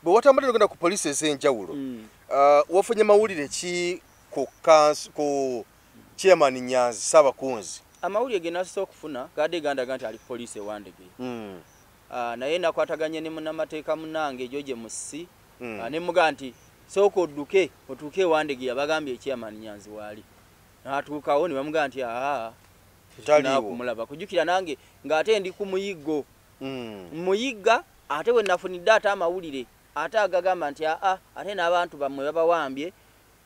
bwe watambulira ogenda ku poliisi ez'enjawulo wafunye mawulire ki ku chairman Nyanzi Saabakunzi? Amawulire ge nasoose okufuna gadde gandaga nti ali ku poliisi ewandege. Naye nakwataganye ne munnamateeka munnange George Musi ne muga nti sooka odduke otuuke ewandege yabagambye chairman Nyanzi waali. N'atuukawo ne bamugaa nti kumulaba kujjukira nange ng'ate ndi ku muyiggo. Muyigga ate we nafunidde ate amawulire ate agagamba nti ate n'abantu bammwe babawambye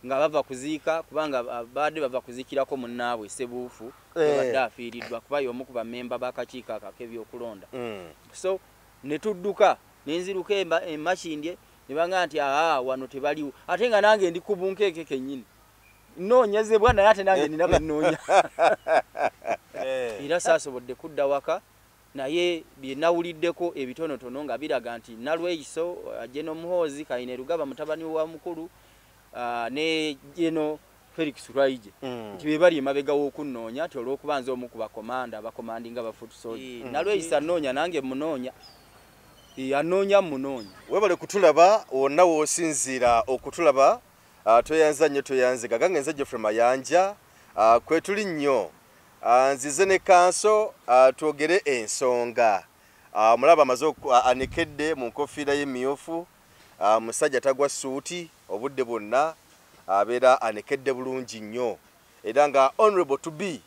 nga bava kuziika kubanga badde bava kuziikirako munnaabwe Ssebuufu badde afiiriddwa kuba y'omu ku bammemba b'akakiiko ak'ebyokulonda. So ne tudduka ne nziruka Makindye ne baŋŋamba nti wano tebaliwo ate nga nange ndi ku bunkeeke kennyini nnoonyezebwa naye ate nange nina bennoonya. Era saasobodde kudda waka naye bye nawuliddeko ebitonotono nga biraga nti Nalweyiso Jeno Muhoozi Kayine Rugaba mutabani wa mukulu ne Jeno Felix Lwaije nti be bali emabega w'okunnoonya ti olw'okuba nze omu ku bakomanda abakomandinga ba Foot Soldier. Nalweyiso annoonya nange munoonya annoonya munoonya. Webale kutulaba wonna w'osinziira okutulaba toyanza nnyo toyanze gagange nze Geoffrey Mayanja kwetuli nnyo nzize ne kanso twogere ensonga. Mulaba amaze anekedde mu nkofiira y'emmyufu musajja tagwa suuti obudde bwonna abeera anekedde bulungi nnyo era nga honorable to be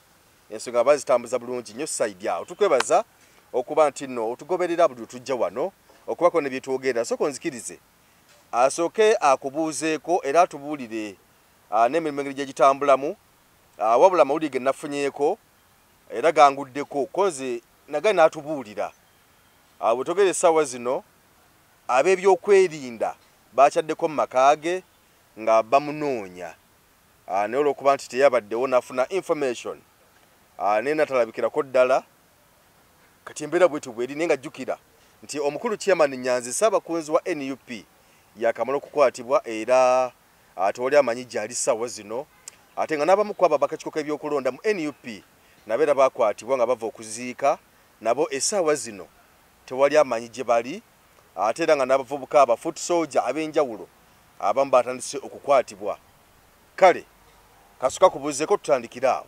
ensonga bazitambuza bulungi nnyo side awo. Tukwebaza okuba nti nno otugoberera buli tujja wano okubako ne byetwogera soko nzikirize asooke akubuuzeeko era atubuulire n'emirimu engeri gye gitambulamu wabula amawulire ge nafunyeeko era ganguddeko koze naga n'atubuulira bwe togera essaawa zino ab'ebyokwerinda bakyaddeko mu maka ge nga bamunoonya naye olw'okuba nti teyabaddewo n'afuna information naye natalabikirako ddala kati embeera bwetyo bweri naye nga jjukira nti omukulu chairman Nyanzi Saabakunzi wa NUP yakamala okukwatibwa era tewali amanyi gyali ssaawa zino ate nga n'abamu ku abo abakakiiko k'ebyokulonda mu NUP nabeera bakwatibwa nga bava okuziika nabo essaawa zino tewali amanyi gye bali ate era nga n'abavubuka aba Foot Soldier ab'enjawulo abamu batandise okukwatibwa. Kale kasuka kubuuzeeko tutandikira awo.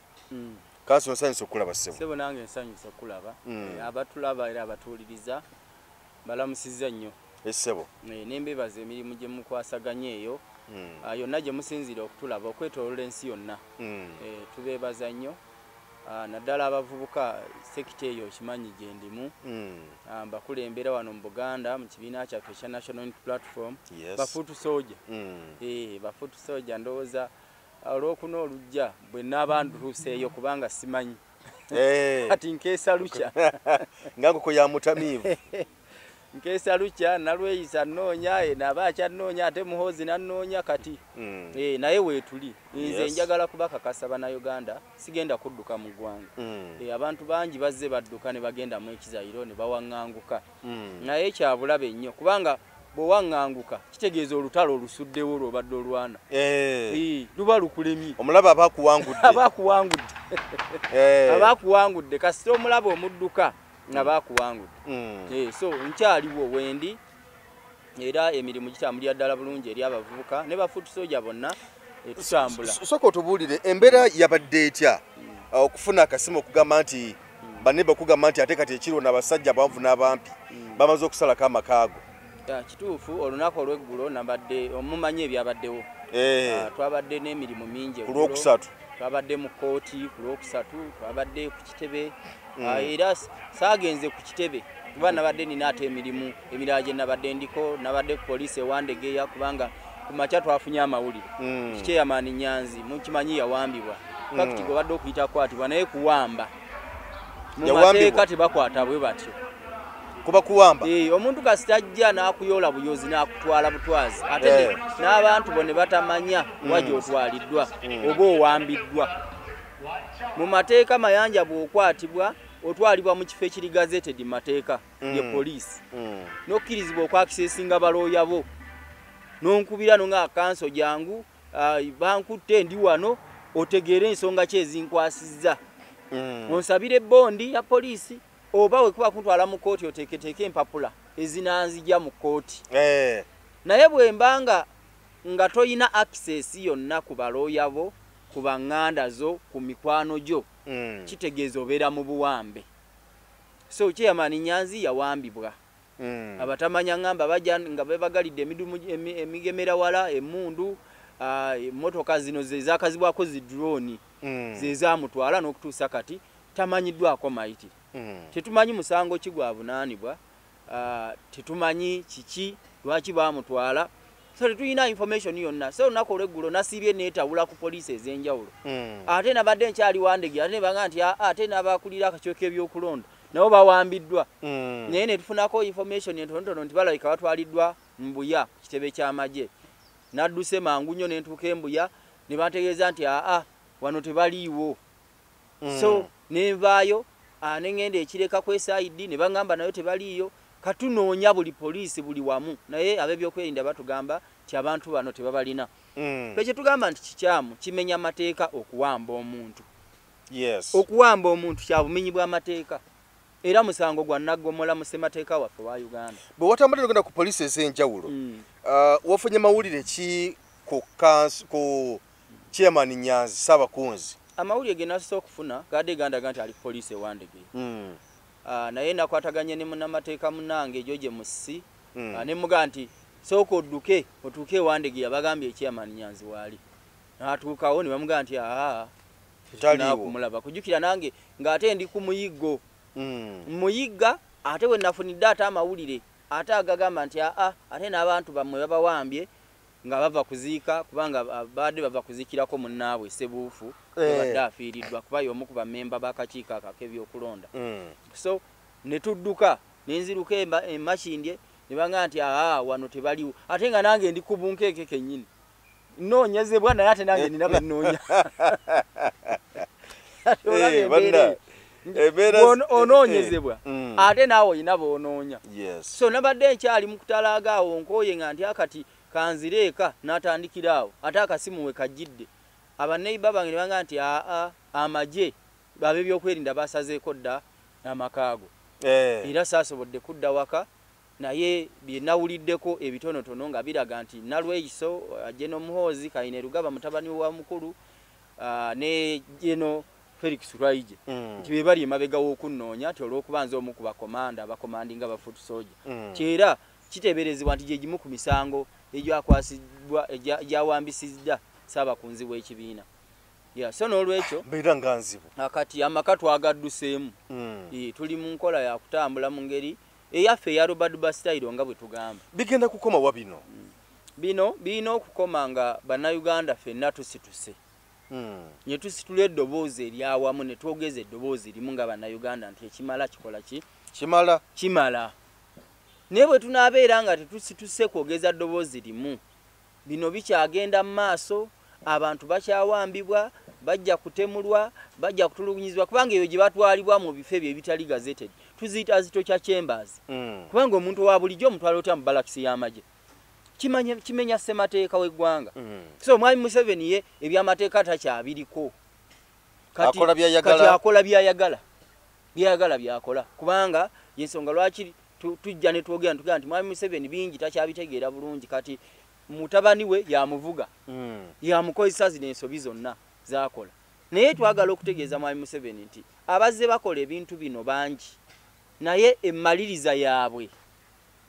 Kanso nsanyusa okulaba ssebo. Ssebo nange nsanyusa okulaba abatulaba era abatuwuliriza balamusizza nnyo essebo n'embebaza emirimu gye mukwasaganya eyo yonna gye musinzira okutulaba okwetoolola ensi yonna tubeebaza nnyo naddala abavubuka sekita eyo kimanyi gye ndimu bakulembera wano mu Buganda mu kibiina kyaffe ekya National Unity Platform ba Foot Soldier ba Foot Soldier ndowooza olw'okuna olujja bwe naaba nduseeyo kubanga simanyi kati nkeesa lukya ngako ya mutamiivu nkeesa lukya Nalweyiso annoonya naaba akyannoonya ate Muhoozi n'annoonya kati naye weetuli nze njagala kubakakasa Bannayuganda sigenda kudduka mu ggwanga abantu bangi bazze badduka ne bagenda mu ekizayiro ne bawaŋŋanguka naye kyabulabe nnyo kubanga bw'owaŋŋanguka kitegeeza olutalo olusuddewo olw'obadde olwana luba lukulemye omulaba abaakuwangudde abaakuwangudde kasita omulaba omudduka nga baakuwangudde so nkyaliwo wendi era emirimu gitambulira ddala bulungi eri abavubuka ne ba Foot Soldier bonna tutambula. Sooka otubuulire embeera yabadde etya okufuna akasimu okugamba nti banne bakugamba nti ate kati ekiro n'abasajja abawanvu n'abampi bamaze okusalako amakaago? Kituufu olunaku olw'eggulo nabadde omumanyi ebyabaddewo twabadde n'emirimu mingi ku Lwokusatu twabadde mu kkooti ku Lwokusatu twabadde ku kitebe era saagenze ku kitebe kuba nabadde nina ate emirimu emirala gye nabadde ndiko nabadde ku poliisi ewandegeya kubanga ku makya twafunye amawulire chairman Nyanzi mukimanyi yawambibwa fakiti gobadde okuyita kwatibwa naye kuwamba mu mateeka tebakwata bwe batyo kuba kuwamba omuntu kasitajja n'akuyoola buyozi n'akutwala butwazi ate n'abantu bone batamanya waje otwaliddwa oba owambiddwa mu mateeka mayanja bw'okwatibwa otwalibwa mu kifo ekiri gazetted mateeka ye poliisi n'okkirizibwa okwakiseesinga balooya bo n'onkubira nga akanso jangu bankutte ndi wano otegeere ensonga ki ezinkwasizza onsabira ebbondi ya poliisi oba we kuba kuntwala mu kkooti oteeketeeke empapula ezinanzija mu kkooti naye bwembanga nga toyina access yonna ku balooya bo ku baŋŋanda zo ku mikwano gyo kitegeeza obeera mu buwambe. So Chairman Nyanzi yawambibwa abatamanya ŋŋamba bajja nga bebagalidde emigemera wala emmundu emmotoka zino zezaakazibwako zidroni zezamutwala n'okutuusa kati tamanyiddwako mayitire. Tetumanyi musango ki gwabunaanibwa, tetumanyi kiki lwaki bamutwala, so tetulina information yonna. So olunaku olweggulo nasiibye neetawula ku poliisi ez'enjawulo, ate nabadde nkyali Wandege, ate nebanga nti ate n'abakulira akakiiko k'ebyokulonda nabo bawambiddwa. Naye ne tufunako information entonotono nti balabika batwaliddwa Mbuya ku kitebe ky'amagye. Nadduse mangu nnyo ne ntuuka Mbuya ne bantegeeza nti wano tebaliiwo. So nenvaayo ne ngenda ekireka ku SID ne baŋŋamba nayo tebaliiyo. Katunoonya buli poliisi buli wamu, naye ab'ebyokwerinda batugamba nti abantu bano tebabalina. Ekyo tugamba nti kikyamu, kimenya amateeka okuwamba omuntu. Okuwamba omuntu kya bumenyi bw'amateeka. Era musango gwa naggomola mu ssemateeka waffe wa Uganda. Bwe watambadde ogenda ku poliisi ez'enjawulo, wafunye mawulire ki ku Chairman Nyanzi Ssaabakunzi? Amawulire ge nasoose okufuna gadde gandaga nti ali poliisi ewandege. Naye nakwataganye ne munnamateeka munnange George Musi, ne muga nti sooka odduke otuuke ewandege yabagambye Chairman Nyanzi waali. N'atuukawo ne bamugaa nti kumulaba. Kujjukira nange ng'ate ndi ku muyiggo. Muyigga ate we nafunidde ate amawulire ate agagamba nti ate n'abantu bammwe babawambye nga bava kuziika, kubanga badde bava kuziikirako munnaabwe Ssebuufu badde afiiriddwa kuba y'omu ku bammemba b'akakiiko ak'ebyokulonda. So ne tudduka ne nziruka Makindye ne baŋŋamba nti wano tebaliwo, ate nga nange ndi ku bunkeeke kennyini nnoonyezebwa, naye ate nange nina bennoonya. Onoonyezebwa ate naawe olina boonoonya. So nabadde nkyali mu kutalaaga awo nkooye nga nti akati kanzire eka n'atandikira awo, ate akasimu we kajjidde. Abaneiba bange ne baŋŋamba nti amagye ab'ebyokwerinda basazeeko dda amakaago, era saasobodde kudda waka. Naye bye nawuliddeko ebitonotono nga biraga nti Nalweyiso, Jeno Muhoozi, Kayine Rugaba mutabani wa mukulu, ne Jeno Felix Lwaije nti be bali emabega w'okunnoonya nti olw'okuba nze omu ku bakomanda abakomandinga ba foot soldier. Kyera kiteeberezebwa nti gye gimu ku misango egyakwasibwa egyawambisiddwa Ssaabakunzi w'ekibiina. So n'olwekyo mbeera nga nzibu akati amaka twagadduseemu. Tuli mu nkola ya kutambula mu ngeri eyaffe eya Robert Style nga bwe tugamba. Bigenda kukoma wa bino? Bino birina okukoma nga bannayuganda ffenna tusituse. Nye tusitula eddoboozi eryawamu ne twogeza eddoboozi limu nga bannayuganda nti ekimala kikola ki? Kimala. Naye bwe tunaabeera nga tetusituse kwogeza ddoboozi limu, bino bikyagenda mu maaso, abantu bakyawambibwa, bajja kutemulwa, bajja kutulugunyizibwa, kubanga eyo gye batwalibwa mu bifo ebyo ebitali gazetted tuziyita zitokya chambers. Kubanga omuntu wa bulijjo omutwala otya mu balakisi y'amagye kimenya ssemateeka w'eggwanga. So Mwami Museveni ye ebyamateeka takyabiriko, kati akola byayagala byakola, kubanga yensonga lwaki tujja ne twogera nti Mwami Museveni bingi takyabitegeera bulungi. Kati mutabani we yamuvuga, yamukozesa zino ensobi zonna zakola. Naye twagala okutegeeza Mwami Museveni nti abazze bakola ebintu bino bangi, naye emmaliriza yaabwe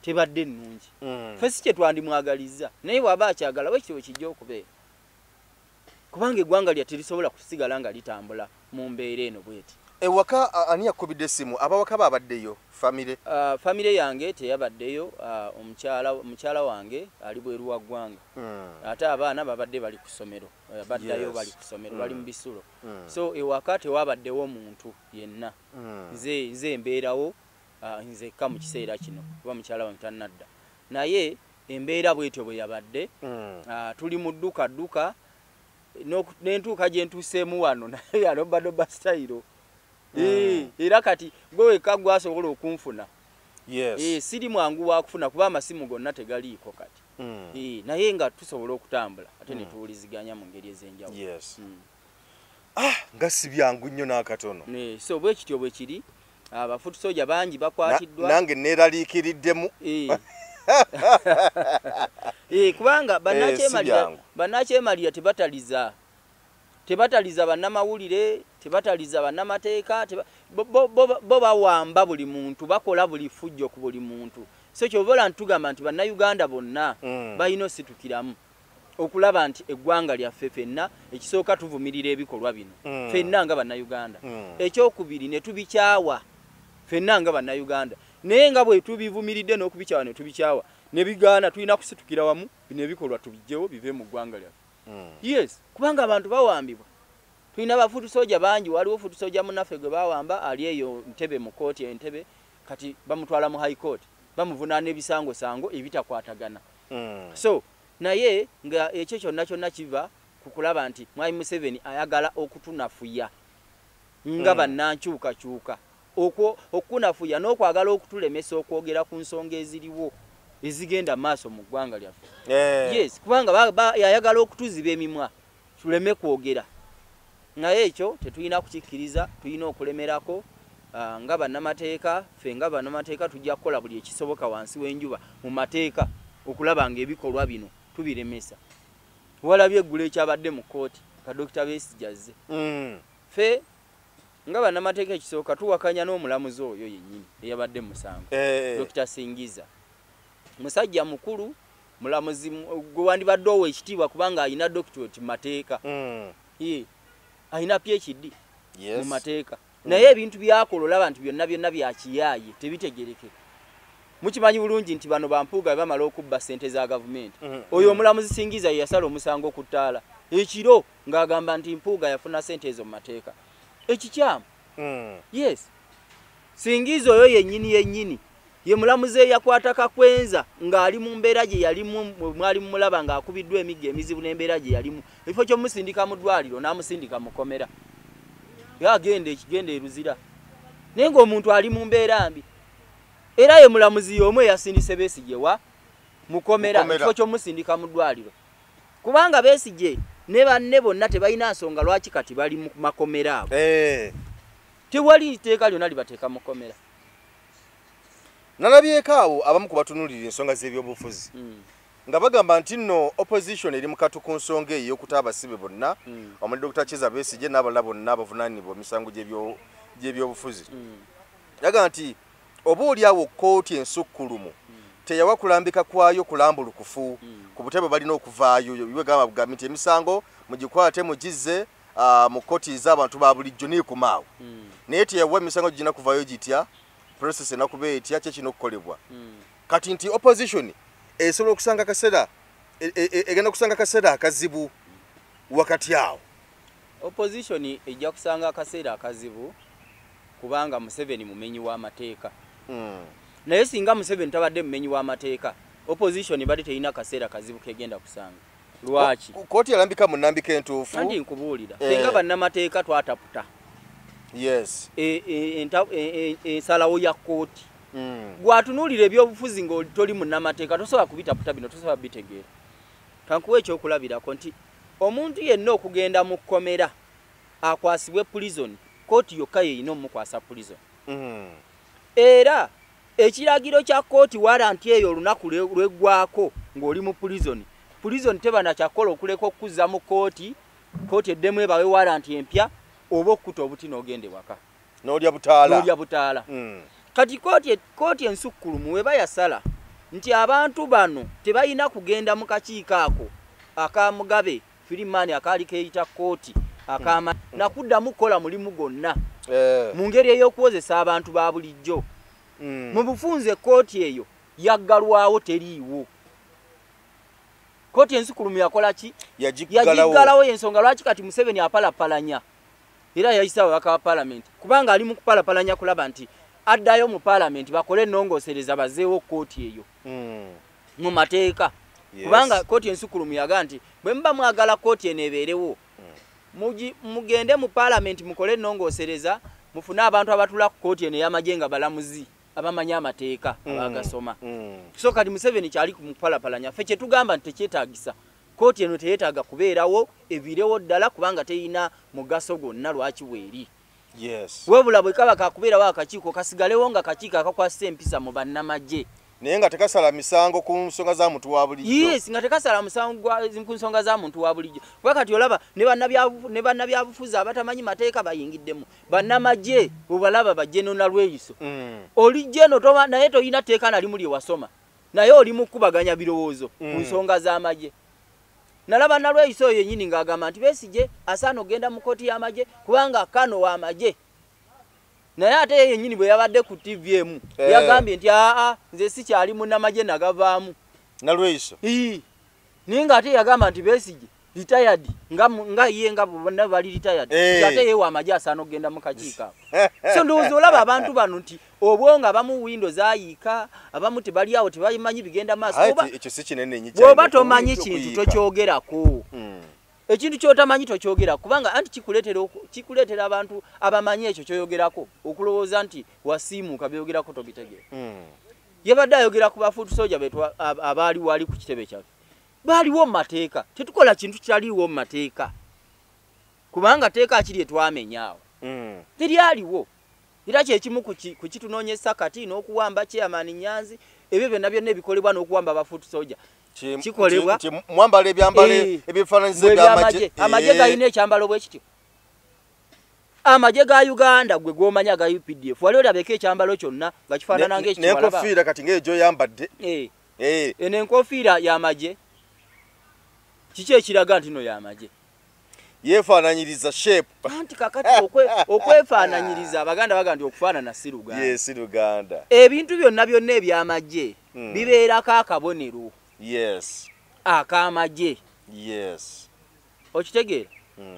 tebadde nnungi. Ffe si kye twandimwagalizza, naye bw'aba akyagala wekitibwe kijja okubeera, kubanga eggwanga lyattu lisobola kusigala nga litambula mu mbeera eno bweti. Ewaka ani yakubidde essimu? Abawaka babaddeyo? Famire yange teyabaddeyo. Omukyala wange ali bweru wa ggwanga, ate abaana babadde bali ku ssomero, baddayo bali ku ssomero, bali mu bisulo. So ewaka tewabaddewo muntu yenna. Nze mbeerawo nzekka mu kiseera kino kuba mukyala wange tannadda, naye embeera bwetyo bwe yabadde. Tuli mu dduka n'entuuka gye ntuuseemu wano naye ya Robert Style. Era kati gwe wekka gwasobola okunfuna. Siri mwangu wa kufuna kuba amasimu gonna tegaliiko kati. Naye nga tusobola okutambula ate ne tuwuliziganya mu ngeri ez'enjawulo. Nga si byangu nnyo n'akatono. So bwe kityo bwe kiri. Abafutu soja bangi bakwatiddwa. Nange neeraliikiriddemu. kubanga bannakyemalira tebataliza bannamawulire, tebataliza bannamateeka, bo bawamba buli muntu, bakola buli fujjo ku buli muntu. So kyobola ntugamba nti bannayuganda bonna balina ositukiramu okulaba nti eggwanga lyaffe ffenna ekisooka tuvumirira ebikolwa bino ffenna nga bannayuganda. Ekyokubiri ne tubikyawa ffenna nga bannayuganda, naye nga bwe tubivumiridde n'okubikyawa ne tubikyawa ne bigaana, tulina kusitukira wamu bino ebikolwa tubijjewo bive mu ggwanga lyaffe. Yes, kubanga abantu bawambibwa. Tulina bafutu soja bangi, waliwo futu soja munnaffe gwe bawamba ali eyo Ntebe mu kooti Entebbe, kati bamutwala mu high court bamuvunaana ebisango ebitakwatagana. So naye nga ekyo kyonna kiva ku kulaba nti Mwami Museveni ayagala okutunafuya nga bannankyukakyuka, okunafuya n'okwagala okutulemesa okwogera ku nsonga eziriwo ezigenda maaso mu ggwanga lyaffe. Yes, kubanga yayagala okutuziba emimwa tuleme kwogera. Naye ekyo tetulina kukikkiriza, tulina okulemerako. Nga bannamateeka, ffe nga bannamateeka tujja kukola buli ekisoboka wansi w'enjuba mu mateeka okulaba ng'ebikolwa bino tubiremesa. Walabye eggulu ekyabadde mu kkooti ka Dr. Besigye azze. Ffe nga bannamateeka ekisooka tuwakanya n'omulamuzi oyo yennyini eyabadde musango, Dr. Singiza. Musajja mukulu, mulamuzi gwe wandibadde owa ekitiibwa kubanga alina doctorate mu mateeka. Alina PhD mu mateeka. Naye ebintu byakola olaba nti byonna byakiyaaye tebitegerekeka. Mukimanyi bulungi nti bano bampuuga bamala okubba ssente za gavumenti. Oyo omulamuzi Singiza yasala omusango ku ttaala ekiro ng'agamba nti Mpuuga yafuna ssente ezo mu mateeka. Ekikyamu. Yes. Singiza oyo yennyini ye mulamuzi eyakwata Kakwenza ng'ali mu mbeera gye yalimu, mwali mumulaba ng'akubiddwa emigga emizibu n'embeera gye yalimu. Ekifo ky'omusindika mu ddwaliro n'amusindika mu kkomera. Yagenda ekigenda eruzira. Naye ng'omuntu ali mu mbeera mbi. Era ye mulamuzi y'omu eyasindise Besigye wa mu kkomera, ekifo ky'omusindika mu ddwaliro. Kubanga Besigye ne banne bonna tebalina nsonga lwaki kati bali mu makomera abo. Tewali iteeka lyonna libateeka mu kkomera. Nalabyeko awo abamu ku batunuulira ensonga z'ebyobufuzi nga bagamba nti nno opposition eri mukatu ku nsonga eyo y'okuta abasibe bonna omuli Dr. Kizza Besigye n'abalala bonna abavunaanibwa emisango gy'ebyobufuzi. Yaga nti oba oli awo kkooti ensukkulumu teyawa kulambika kwayo kulambulukufu ku butebe balina okuvaayo iwe gamba nti emisango mugikwate mugizze mu kkooti z'abantu ba bulijjo neekumaawo. Naye teyawa emisango gigina kuvaayo gitya process enakuba etya kye kino okukolebwa. Kati nti opposition esobola okusanga kaseera egenda kusanga kaseera akazibu wakati awo. Opposition ejja kusanga akaseera akazibu kubanga Museveni mumenyi w'amateeka. Naye singa Museveni tabadde mumenyi w'amateeka, opposition bali terina kaseera kazibu kegenda kusanga. Lwaki? Kkooti yalambika mu nnambika entuufu. Kandi nkubuulira. Singa bannamateeka twataputa. Yes. Ensalawo ya kkooti. Gwatunuulira ebyobufuzi ng'oli munnamateeka tosobola kubitaputa bino, tosobola bitegeera. Kankuwa ekyokulabirako nti omuntu yenna okugenda mu kkomera akwasibwe prison, kkooti yokka yeyina omukwasa prison. Era ekiragiro kya kkooti waranti eyo olunaku lweggwako ng'oli mu prison, prison tebana kyakola okuleka okuzza mu kkooti, kkooti eddemu ebawe waranti empya oba okkuta obuti n'ogende waka. N'olya butaala. N'olya butaala. Kati kkooti ensukkulumu weba yasala nti abantu bano tebalina kugenda mu kakiiko ako aka Mugabe Firimani akaali keeyita kkooti akama nakuddamu kukola mulimu gwonna mu ngeri ey'okuwozesa abantu ba bulijjo. Mu bufunze kkooti eyo yaggalwawo teriiwo. Kkooti ensukkulumu yakola ki? Yagiggalawo ensonga lwaki kati Museveni apalapalanya. Era yayisa ababaka ba Parliament kubanga ali mu kupalapalanya kulaba nti addayo mu Parliament bakole ennongoosereza bazeewo kkooti eyo mu mateeka. Kubanga kkooti ensukkulumu yaga nti bwe muba mwagala kkooti eno ebeerewo mugende mu Parliament mukole ennongoosereza mufune abantu abatula ku kkooti eno ey'amagye nga balamuzi abamanyi amateeka abagasoma. So kati Museveni kyali mu kupalapalanya. Ffe kye tugamba nti tekyetaagisa. Kkooti eno teyeetaaga kubeerawo eviirewo ddala kubanga terina mugaso gwonna lwaki weeri. Yes. Webula bwe kaba kakubeerawo akakiiko kasigalewo nga kakiiko akakwasisa empisa mu bannamagye naye nga tekasala misango ku nsonga za muntu wa bulijjo. Yes, nga tekasala musango ku nsonga za muntu wa bulijjo. Kuba kati olaba ne bannabyabufuzi abatamanyi mateeka bayingiddemu. Bannamagye obalaba bajje nona lweyiso. Olijje no toma naye toyina teeka nali muli wasoma. Naye oli mukubaganya birowoozo ku nsonga z'amagye. Nalaba nalweyiso yennyini ng'agamba nti Besigye asaana ogenda mu kkooti y'amagye kubanga Kano w'amagye. Naye ate yennyini bwe yabadde ku TV emu yagambye nti nze sikyali munnamagye nagavaamu. Nalweyiso. Naye ng'ate yagamba nti Besigye retired nga ye nga bonna bali retired. Ate ye w'amagye asaana ogenda mu kakiiko ako. So ndowooza olaba abantu bano nti obwonga abamu Windows ayiika abamu tebali awo tebamanyi bigenda maaso. Ekyo si kinene nnyo. Bw'oba tomanyi kintu tokyogerako. Ekintu kyotamanyi tokyogera kubanga anti kikuleetera abantu abamanyi ekyo kyoyogerako okulowooza nti wasiimuuka byogerako tobitegeera. Yabadde ayogera ku bafuutu soja betu abaali wali ku kitebe kyaffe. Baaliwo mu mateeka. Tetukola kintu kitaliiwo mu mateeka. Kubanga teeka kiri etwamenyaawo. Teryaliwo. Era kyekimu ku kitunoonyesa kati n'okuwamba Chairman Nyanzi ebyo byonna byonna ebikolebwa n'okuwamba abafuutu soja. Kikolebwa mwambala ebyambalo ebifaananyize by'amagye. Amagye galina ekyambalo bwe kityo. Amagye ga Uganda gwe gw'omanya ga UPDF wali olabeko ekyambalo kyonna nga kifaanana ng'ekitwalaba. N'enkofiira kati ng'eyo gy'oyambadde. N'enkofiira y'amagye. Kiki ekiraga nti no y'amagye? Yeefaananyiriza shape. Anti kakati okwefaananyiriza Abaganda baga nti okufaanana si Luganda. Yes, Luganda. Ebintu byonna byonna eby'amagye bibeerako akabonero. Yes. Akamagye. Yes. Okitegeera?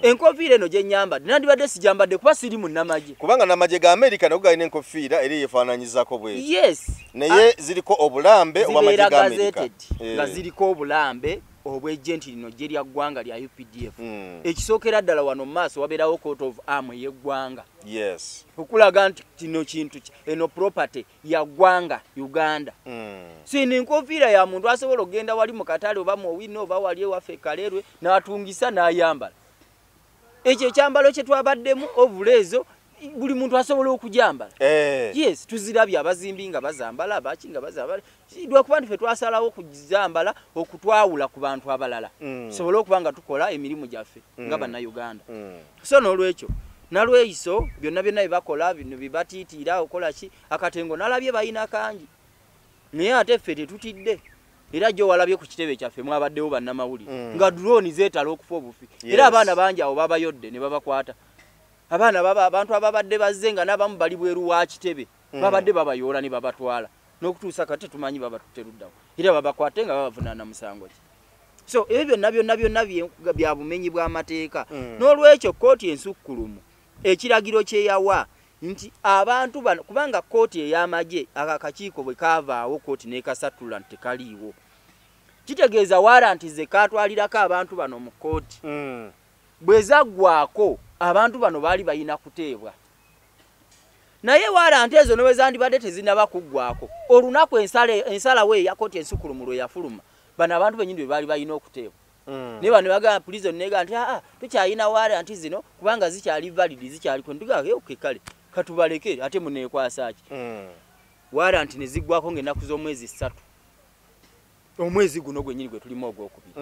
Enkofiira eno gye nnyambadde nandibadde sijambadde kuba siri munnamagye. Kubanga n'amagye ga America nago galina enkofiira eri yeefaananyizako bwe. Yes. Naye ziriko obulambe obw'amagye ga America. Nga ziriko obulambe obw'ejjenti lino gye lya ggwanga lya UPDF. Ekisookera ddala wano mu maaso wabeerawo coat of arm y'eggwanga. Yes. Okulaga nti kino kintu eno property ya ggwanga Uganda. So eno enkofiira ya muntu asobola okgenda wali mu katale oba mu Owino oba wali ewaffe Kaleerwe n'atungisa n'ayambala. Ekyo ekyambalo kye twabaddemu ovuleezo buli muntu asobola okujambala. Yes, tuzirabye abazimbi nga bazambala abaki nga bazambala. Kidwa kuba nti twasalawo okuzambala okutwawula ku bantu abalala. Sobola okuba nga tukola emirimu gyaffe nga bannayuganda. So n'olwekyo nalweyiso byonna byonna bibakola bino bibatiitira okola ki akatengo nalabye bayina kangi. Naye ate ffe tetutidde. Era gyo walabye ku kitebe kyaffe mwabaddewo bannamawulire nga drone zeetala okufa obufi. Era abaana bangi awo babayodde ne babakwata. Abaana abantu ababadde bazze nga n'abamu bali bweru wa kitebe babadde babayoola ne babatwala n'okutuusa kati tumanyi babatuteruddawo era babakwate nga babavunaana musango ki. So ebyo byonna bya bumenyi bw'amateeka. N'olwekyo kkooti ensukkulumu ekiragiro kyeyawa nti abantu bano kubanga kkooti ey'amagye akakiiko bwe kaavaawo kkooti n'ekasatula nti tekaliiwo kitegeeza waranti ze kaatwalirako abantu bano mu kkooti bwe zaggwako abantu bano baali bayina kuteebwa. Naye waranti ezo ne bwe zandibadde tezinaba kuggwako olunaku ensalawo eya kkooti ensukkulumu lwe yafuluma bano abantu bennyini bwe baali bayina okuteebwa. Ne bano bagamba prison nega nti tukyayina waranti zino kubanga zikyali valid zikyali kwendiga kale katubaleke ate muneekwasa ki. Waranti ne ziggwako ng'ennaku z'omwezi 3. Omwezi guno gwennyini gwe tulimu ogwokubiri.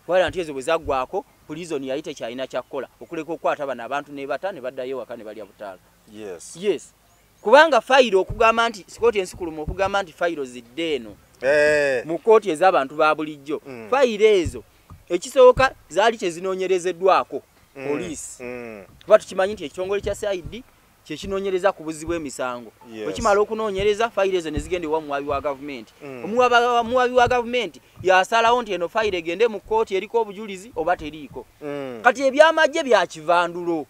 Waranti ezo bwe zaggwako prison yali tekyalina kyakkola okuleka okukwata bano abantu ne bata ne baddayo waka ne balya butaala. Yes. Kubanga fayiro okugamba nti kkooti ensukkulumu okugamba nti fayiro zidde eno mu kkooti ez'abantu ba bulijjo. Fayiro ezo ekisooka zaali tezinoonyerezeddwako poliisi. Kuba tukimanyi nti ekitongole kya CID kyekinoonyereza ku buzzi bw'emisango. Bwe kimala okunoonyereza fayiro ezo ne zigenda ewa muwabi wa gavumenti. Omuwabi wa gavumenti yasalawo nti eno fayiro egende mu kkooti eriko obujulizi oba teriiko. Kati ebyamagye bya kivandulo.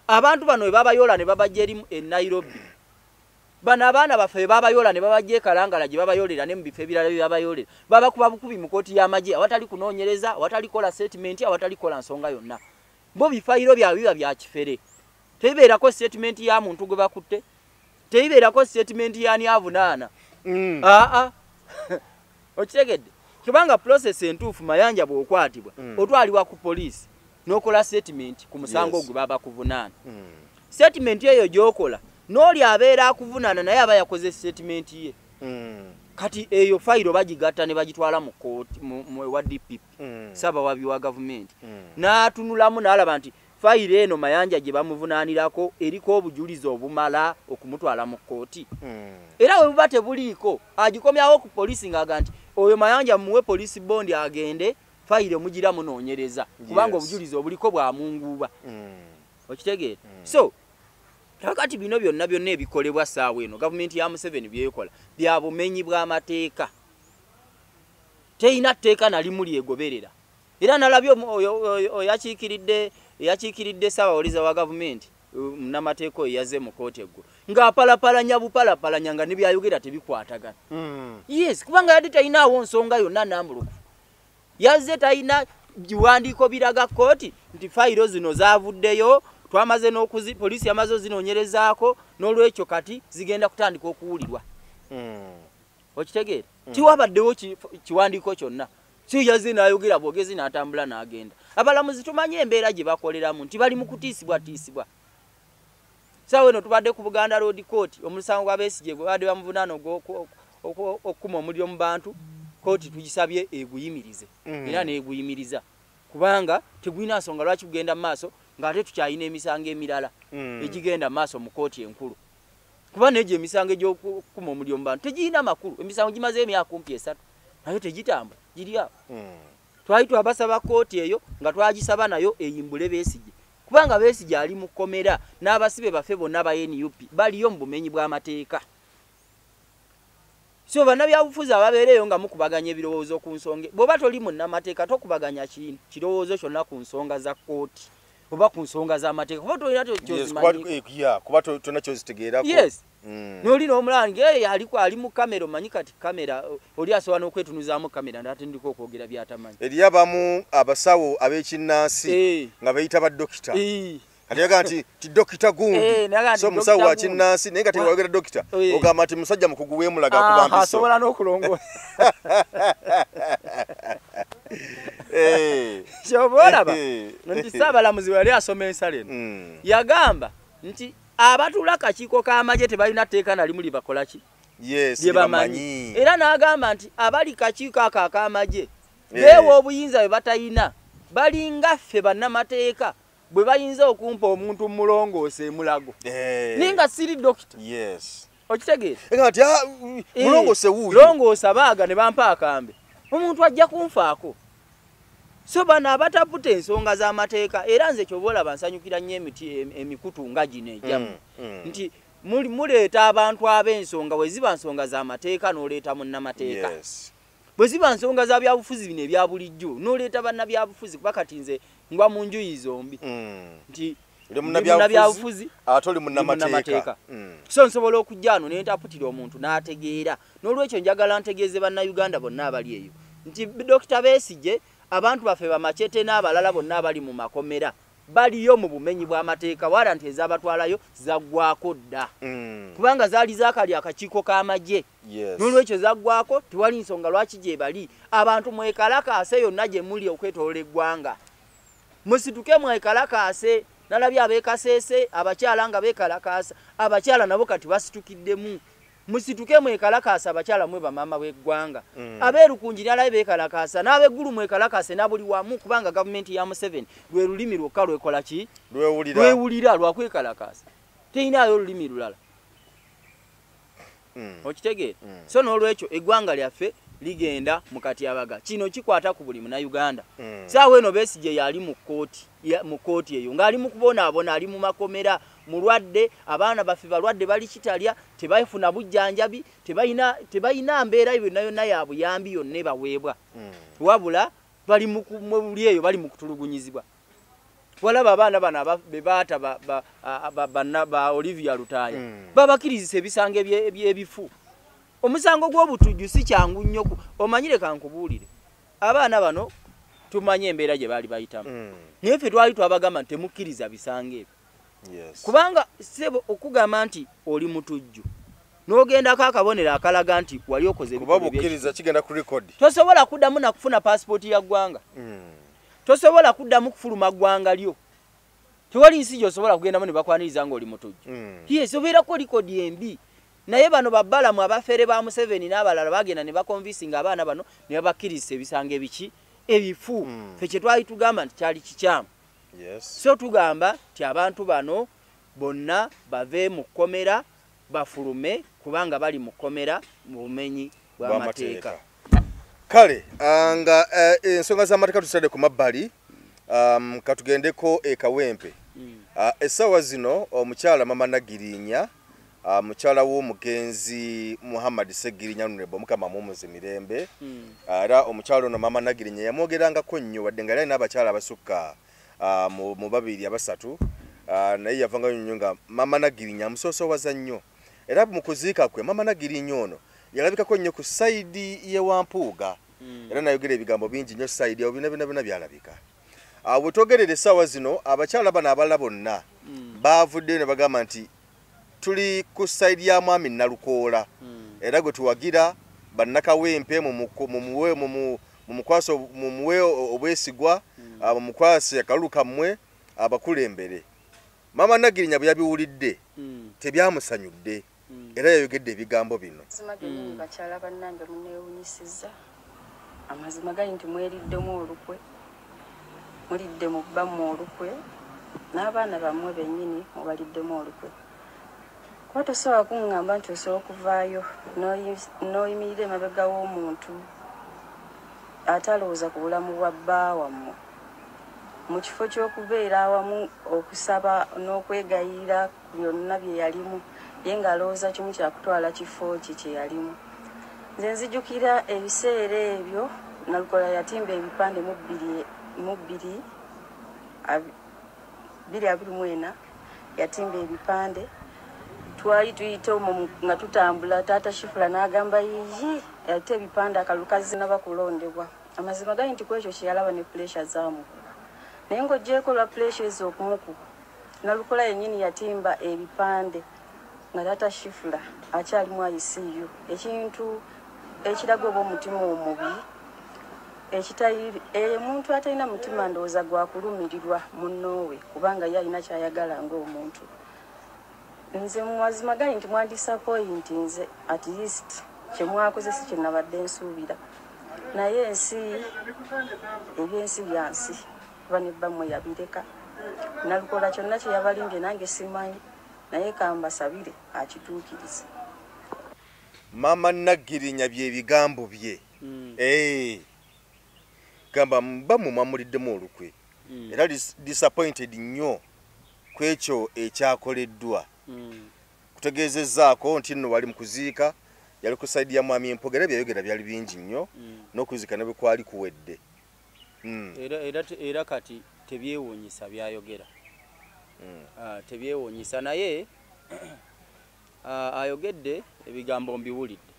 Abantu bano bwe babayoola ne babajja eri e Nairobi. Bano abaana baffe babayoola ne babajja e Kalangala gye babayoolera ne mu bifo ebirala bye babayoolera. Babakuba bukubi mu kkooti y'amagye awatali kunoonyereza awatali kola statement awatali kola nsonga yonna. Bo bifayiro byabwe biba bya kifere. Tebibeerako statement ya muntu gwe bakutte. Tebibeerako statement y'ani avunaana. Okitegedde? Kubanga process entuufu mayanja bw'okwatibwa otwalibwa ku poliisi n'okola statement ku musango gwe baba kuvunaana. Statement eyo gy'okola n'oli abeera akuvunaana naye aba yakoze statement ye. kati eyo fayiro bagigatta ne bagitwala mu kooti wa DPP saba wabi wa government n'atunulamu n'alaba nti fayiro eno Mayanja gye bamuvunaanirako eriko obujulizi obumala okumutwala mu kooti era we buba tebuliiko agikomyawo ku polisi ng'aga nti oyo Mayanja muwe polisi bondi agende fayiro mugira munoonyereza kubanga obujulizi obuliko bwamunguuba okitegeera so kakati bino byonna ebikolebwa saawa eno gavumenti ya Museveni byekola bya bumenyi bw'amateeka teina tteeka nalimu lyegoberera era nalabyo yakiikiridde Ssaabawuliza wa gavumenti n'amateeka oyo yazze mu kooti eggulu ng'apalapalanya bupalapalanya nga ne byayogera tebikwatagana yes kubanga yadde talinawo nsonga yonna nambulukufu yazze talina biwandiiko biraga kooti nti fayiro zino zaavuddeyo twamaze polisi yamaze zinoonyerezaako n'olwekyo kati zigenda kutandika okuwulirwa okitegeera tiwabaddewo kiwandiiko kyonna si yazze n'ayogera bwogezi n'atambula n'agenda abalamuzi tumanye embeera gye bakoleramu nti bali mu kutiisibwatiisibwa saawa eno tubadde ku Buganda Road Court omusango gwa Besigye gwe badde bamuvunaana okukuma omuliro mu bantu kooti tugisabye eguyimirize era n'eguyimiriza kubanga tegulina nsonga lwaki kugenda mu maaso ng'ate tukyalina emisango emirala egigenda mu maaso mu kooti enkulu kuba n'egyo emisango egy'okukuma omuliro mu bantu tegirina makulu emisango gimaze emyaka kumpi 3 nayo tegitambula giri awo twali twabasaba kooti eyo nga twagisaba nayo eyimbule Besigye kubanga Besigye ali mu kkomera n'abasibe baffe bonna ba NUP baliyo mu bumenyi bw'amateeka so bannabyabufuzi ababeereyo nga mukubaganya ebirowoozo ku nsonga bw'oba toli munnamateeka tokubaganya kirowoozo kyonna ku nsonga za kooti oba ku nsonga z'amateeka kuba tolina kuba tolina kyozitegeerako yes n'oli n'omulange ali mu kamera omanyi kati kamera oli asobola n'okwetunuzaamu kamera n'atandika okwogera by'atamanyi eri abamu abasawo ab'ekinnansi nga bayita baddokita kati yaga nti dokita gundi so musawo wa kinnansi naye nga tewayogera dokita ogamba nti musajja mukugu weemulaga kuba mpiso asobola n'okulongola kyoba olaba nti Ssaabalamuzi yali asoma ensala eno yagamba nti abatula akakiiko k'amagye tebalina tteeka nalimu libakola ki lye bamanyi era n'agamba nti abali kakiiko ako ak'amagye beewa obuyinza bwe batalina balinga ffe bannamateeka bwe bayinza okumpa omuntu mulongoose emulago ninga siri dokita okitegeera nti mulongoose wuuyo longoose baaga ne bampa akambe omuntu ajja kunfaako so bano abataputa ensonga z'amateeka era nze kyoba olaba nsanyukira nnyo emikutu nga gino ejamu nti muleeta abantu ab'ensonga bwe ziba nsonga z'amateeka n'oleeta munnamateeka bwe ziba nsonga za byabufuzi bino ebya bulijjo n'oleeta bannabyabufuzi kuba kati nze ngwa mu njuyi zombi nti munnabyabufuzi ate oli munnamateeka so nsobola okujja ano ne ntaputira omuntu n'ategeera n'olwekyo njagala ntegeeze bannayuganda bonna abali eyo nti Dr. Besigye abantu baffe bamachete n'abalala bonna abali mu makomera baliyo mu bumenyi bw'amateeka wala nti ezabatwalayo zaggwako dda kubanga zaali zaakali akakiiko k'amagye n'olwekyo zaggwako tewali nsonga lwaki gye bali abantu mwekalakaase yonna gye muli okwetolola eggwanga musituke mwekalakaase nalabye abeekaseese abakyala nga beekalakaasa abakyala nabo kati basitukiddemu musituke mwekalakaasa abakyala mwe bamaama b'eggwanga abeerukunji nalabe beekalakaasa n'abeggulu mwekalakaase nabuli wamu kubanga gavumenti ya Museveni lwe lulimi lwokka lwekola ki lwewulira lwakwekalakaasa teyinaayo olulimi lulala okitegeera so n'olwekyo eggwanga lyaffe ligenda mu katyabaga kino kikwata ku buli munnayuganda saawa eno Besigye yali mu kooti eyo ng'ali mu kubonaabona ali mu makomera mulwadde abaana baffe balwadde bali kitalya tebayifuna bujjanjabi tebayina mbeera yonna yonna ya buyambi yonna ebaweebwa wabula bali muli eyo bali mu kutulugunyizibwa walaba abaana bano be baata ba Olivia Lutaaya babakirizisa ebisango ebyebifu omusango gw'obutujju si kyangu nnyo omanyire kankubuulire abaana bano tumanye embeera gye baali bayitamu naye ffe twali twabagamba nti temukkiriza bisango ebyo kubanga sebo okugamba nti oli mutujju n'ogendako akabonero akalaga nti wali okoze bukkiriza kigenda ku record tosobola kuddamu nakufuna passport ya ggwanga tosobola kuddamu kufuluma ggwanga lyo tewali nsi gy'osobola kugendamu ne bakwaniriza ng'oli mutujju yes obeerako likodi embi naye bano babbalamu abafere ba Museveni n'abalala bagenda ne bakonvinsinga abaana bano ne babakkiriza ebisange biki ebifu fe kye twali tugamba nti kyali kikyamu. So tugamba nti abantu bano bonna bave mu kkomera bafulume kubanga bali mu kkomera mu bumenyi bw'amateeka. Kale nga ensonga z'amateeka tusade ku mabbali katugendeko ekawempe. Essaawa zino omukyala Mama Nagirinya mukyala w'omugenzi Muhammad Segirinya Nunebo Mukama mumuze mirembe era omukyala ono Mama Nagirinya yamwogerangako nnyo wadde nga yali n'abakyala abasukka mu babiri abasatu naye yavanga nnyo nga Mama Nagirinya amusoosowaza nnyo era mu kuziika kwe Mama Nagirinya ono yalabikako nnyo ku sayidi ye Wampuuga era nayogera ebigambo bingi nnyo sayidi awo bina byalabika. Bwe twogerera essaawa zino abakyala bano abalala bonna baavuddeyo ne bagamba nti tuli ku sayidi ya mwami Nalukoola era gwe tuwagira bannakawempe mumuwe obwesigwa mumukwase akalulu kammwe abakulembere. Mama Nagirinya bwe yabiwulidde tebyamusanyudde era yayogedde ebigambo bino. Bakyala bannange munneewunyisiza amazima gali nti mweriddemu olukwe mulidde mu bbamu olukwe n'abaana bammwe bennyini mubaliddemu olukwe. Kuba tosobola kuŋŋamba nti osobola okuvaayo n'oyimirira emabega w'omuntu atalowooza ku bulamu bwa bba wammwe mu kifo ky'okubeera awamu okusaba n'okwegayirira ku byonna bye yalimu ye ng'alowooza kimu kyakutwala kifo ki kye yalimu. Nze nzijukira ebiseera ebyo Nalukoola yatimba ebipande mu 2024 yatimba ebipande twali tuyita omwo nga tutambula taata Shifula n'agamba yiyi yate ebipande akalukazi n'abakulondebwa amazima gali nti kwekyo kyeyalaba ne pressure zaamu naye ng'oggyeko lwa pressure ezo okumuku Nalukoola yennyini yatimba ebipande nga taata Shifula akyalimu ICU ekintu ekiraga oba omutima omubi omuntu atalina mutima ndowooza gwakulumirirwa munnoowe kubanga ye alina kyayagala ng'omuntu. Nze mu mazima gali nti mwandisappoint nze at least kye mwakoze si kye nabadde nsuubira naye ensi ebyensi byansi kuba ne bbammwe yabireka Nalukoola kyonna kye yabalimbye nange simanyi naye kambasabire akituukirize. Mama Nagirinya bye bigambo bye gamba mbamu mwamuliddemu olukwe era disappointed nnyo kwekyo ekyakoleddwa kutegeezezzaako nti nno wali mu kuziika yali ku sayidi ya mwami Empogera byayogera byali bingi nnyo n'okuziika ne bwe kwali kuwedde era kati tebyewuunyisa byayogera tebyewuunyisa naye ayogedde ebigambo mbiwulidde.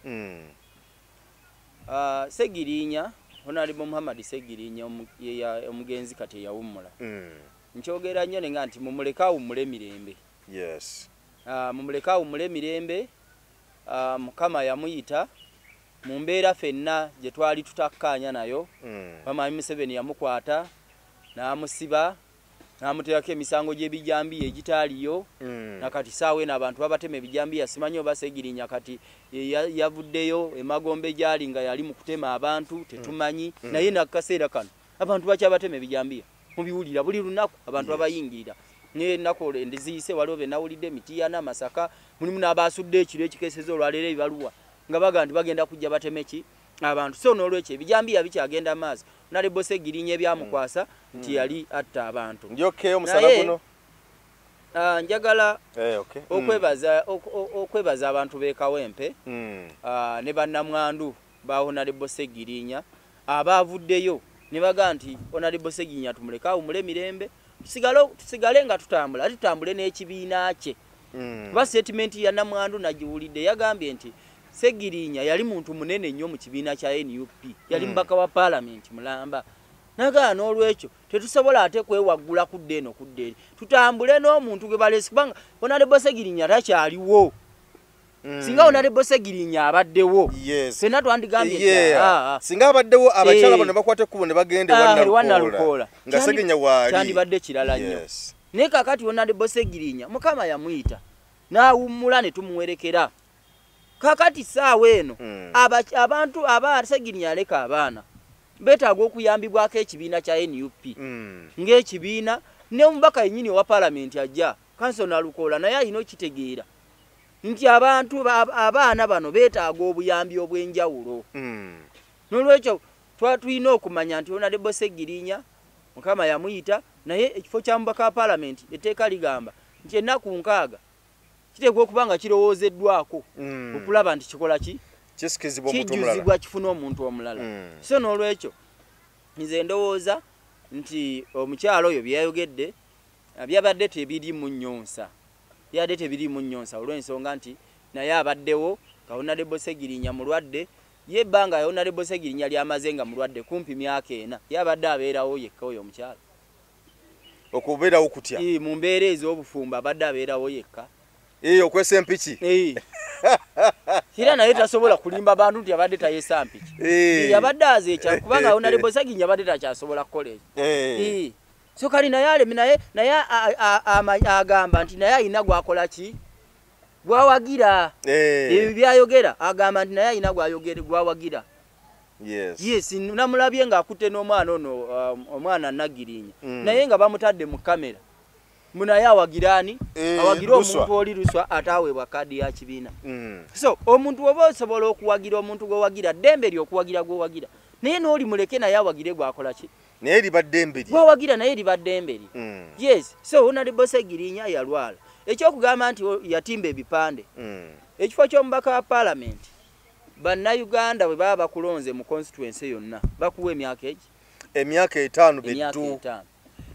Segirinya Honorable Muhammad Segirinya omugenzi kati yawummula nkyogera nnyo nenga nti mumuleke awummule mirembe. Mumuleke awummule mirembe. Mukama yamuyita mu mbeera ffenna gye twali tutakkaanya nayo. Mwami Museveni yamukwata n'amusiba n'amuteekako emisango gy'ebijambiya egitaaliyo nakati saawa eno abantu babatema ebijambiya simanyi oba Segirinya kati yavuddeyo emagombe gyali nga yali mu kutema abantu tetumanyi naye nakaseera kano abantu bakyabatema ebijambiya mubiwulira buli lunaku abantu abayingirira ne nakola endiziise waliwo be nawulidde Mityana Masaka mulimu n'abasudde ekiro ekikeeseza olwaleero ebibaluwa nga baga nti bagenda kujja bateme ki abantu so n'olwekyo ebijambiya bikyagenda maaso Honorable Segirinya ebyamukwasa nti yali atta abantu. Njoke omusala guno njagala okwebaza abantu b'ekawempe ne bannamwandu ba Honorable Segirinya abaavuddeyo ne baga nti Honorable Segirinya tumuleke awummule mirembe tusigale nga tutambule n'ekibiina kye kuba statement ya namwandu nagiwulidde yagambye nti Segirinya yali muntu munene nnyo mu kibiina kya NUP yali mbaka wa parliament mulamba naga n'olwekyo tetusobola ate kwewaggula kudde eno kudde eri tutambule n'omuntu gwe balesi kubanga Honorable Segirinya takyaliwo singa Honorable Segirinya abaddewo fena twandigambye singa abaddewo abakyala bano bakwata ekkubo ne bagende Wannalukoola nga Segirinya waali kyandibadde kirala nnyo naye kakati Honorable Segirinya Mukama yamuyita n'awummula ne tumuwerekera kakati saawa eno abantu Segirinya aleka abaana betaaga okuyambibwako ekibiina kya NUP ng'ekibiina ne omubaka yennyini owa Parliament ajja Council Nalukoola naye alina okitegeera nti abaana bano betaaga obuyambi obw'enjawulo n'olwekyo tulina okumanya nti Honorable Segirinya Mukama yamuyita naye ekifo kya mubaka wa Parliament etteeka ligamba nti ennaku 6 kiteekwa okuba nga kirowoozeddwako okulaba nti kikola ki kijjuzibwa kifuna omuntu omulala so n'olwekyo nze ndowooza nti omukyalo oyo byayogedde byabadde tebiri mu nnyonsa olw'ensonga nti naye abaddewo Honorable Segirinya mulwadde ye ebbanga Honorable Segirinya lyamaze nga mulwadde kumpi myaka 4 yabadde abeerawo yekka oyo omukyalo okubeerawo kutya mu mbeera ez'obufumbo abadde abeerawo yekka okwesa empiki era naye tasobola kulimba bantu nti abadde tayesa mpiki yabadde azeekya kubanga Honorable Segirinya abadde takyasobola kukola ekyo so kali naye agamba nti naye alina gwakola ki gwawagira ebyo byayogera agamba nti naye alina gwawagira yes namulabye ng'akutte n'omwana ono omwana Nagirinya naye nga bamutadde mu kamera munaye awagirani awagira omuntu oli luswa ataweebwa kadi ya kibiina so omuntu oba osobola okuwagira omuntu gwowagira ddembe lyokuwagira gwowagira naye n'oli muleke naye awagire gwakola ki naye libaddembe gwawagira naye libaddembe yes so Honorable Segirinya yalwala ekyokugamba nti yatimba ebipande ekifo ky'omubaka wa Parliament bannayuganda bwe baba bakulonze mu constituency yonna bakuwa emyaka 5 beddu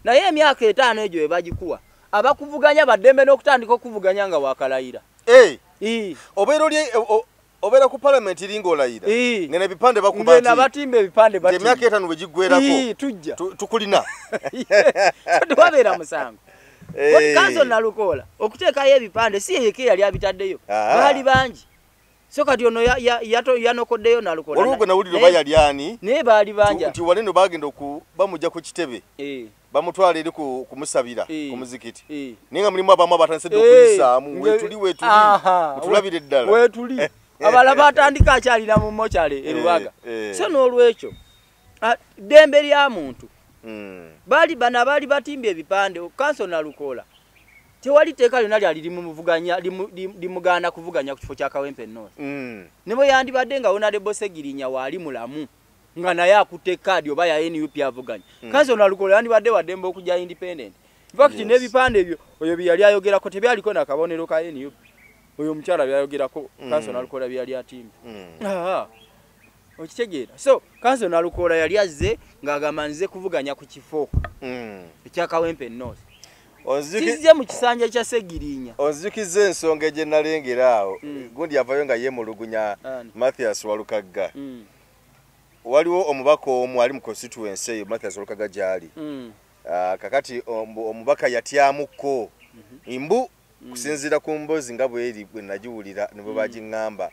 naye emyaka 5 egyo bwe bagikuwa abakuvuganya baddembe n'okutandika okuvuganya nga wakalayira obeera ku Parliament ringa olayira ngene ebipande bakuba ngena batimba ebipande emyaka 5 bwe giggwerako tujja tukulina tuwabeera musango Council Nalukoola okuteekayo ebipande si yeke yali abitaddeyo baali bangi so kati ono yanokoddeyo Nalukoola olugwe nawuliro bayali ani naye baali banja nti waleno bagenda bamujja ku kitebe bamutwala eri kumusabira ku muzikiti ninga mulimu abamu abatandise okuyisaamu wetuli mutulabire eddala wetuli abala batandika akyalina mu mokyale erubaga so n'olwekyo ddembe lya muntu baali batimba ebipande Council Nalukoola tewali teeka lyonna lyali limugaana kuvuganya ku kifo kya Kawempe North ne bwe yandibadde nga Honorable Segirinya waali mulamu nga naye akutte kaadi oba ya NUP avuganya Council Nalukoola yandibadde waddembe okujja independent fact n'ebipande ebyo oyo byali ayogerako tebyaliko na kabonero ka NUP oyo omukyala byayogerako Council Nalukoola byali atimba okitegeera so Council Nalukoola yali azze ng'agamba nze kuvuganya ku kifo ekya Kawempe North Sizze mu kisanja kya Segirinya onzikize ensonga gye nalengera awo gundi yavayo nga yemulugunya Mathias Walukagga waliwo omubaka omu ali mu constituency eyo Mathias Walukagga gyali kakati omubaka yatyamuko imbu kusinzira ku mbozi nga bweri bwe nagiwulira nibo bagiŋŋamba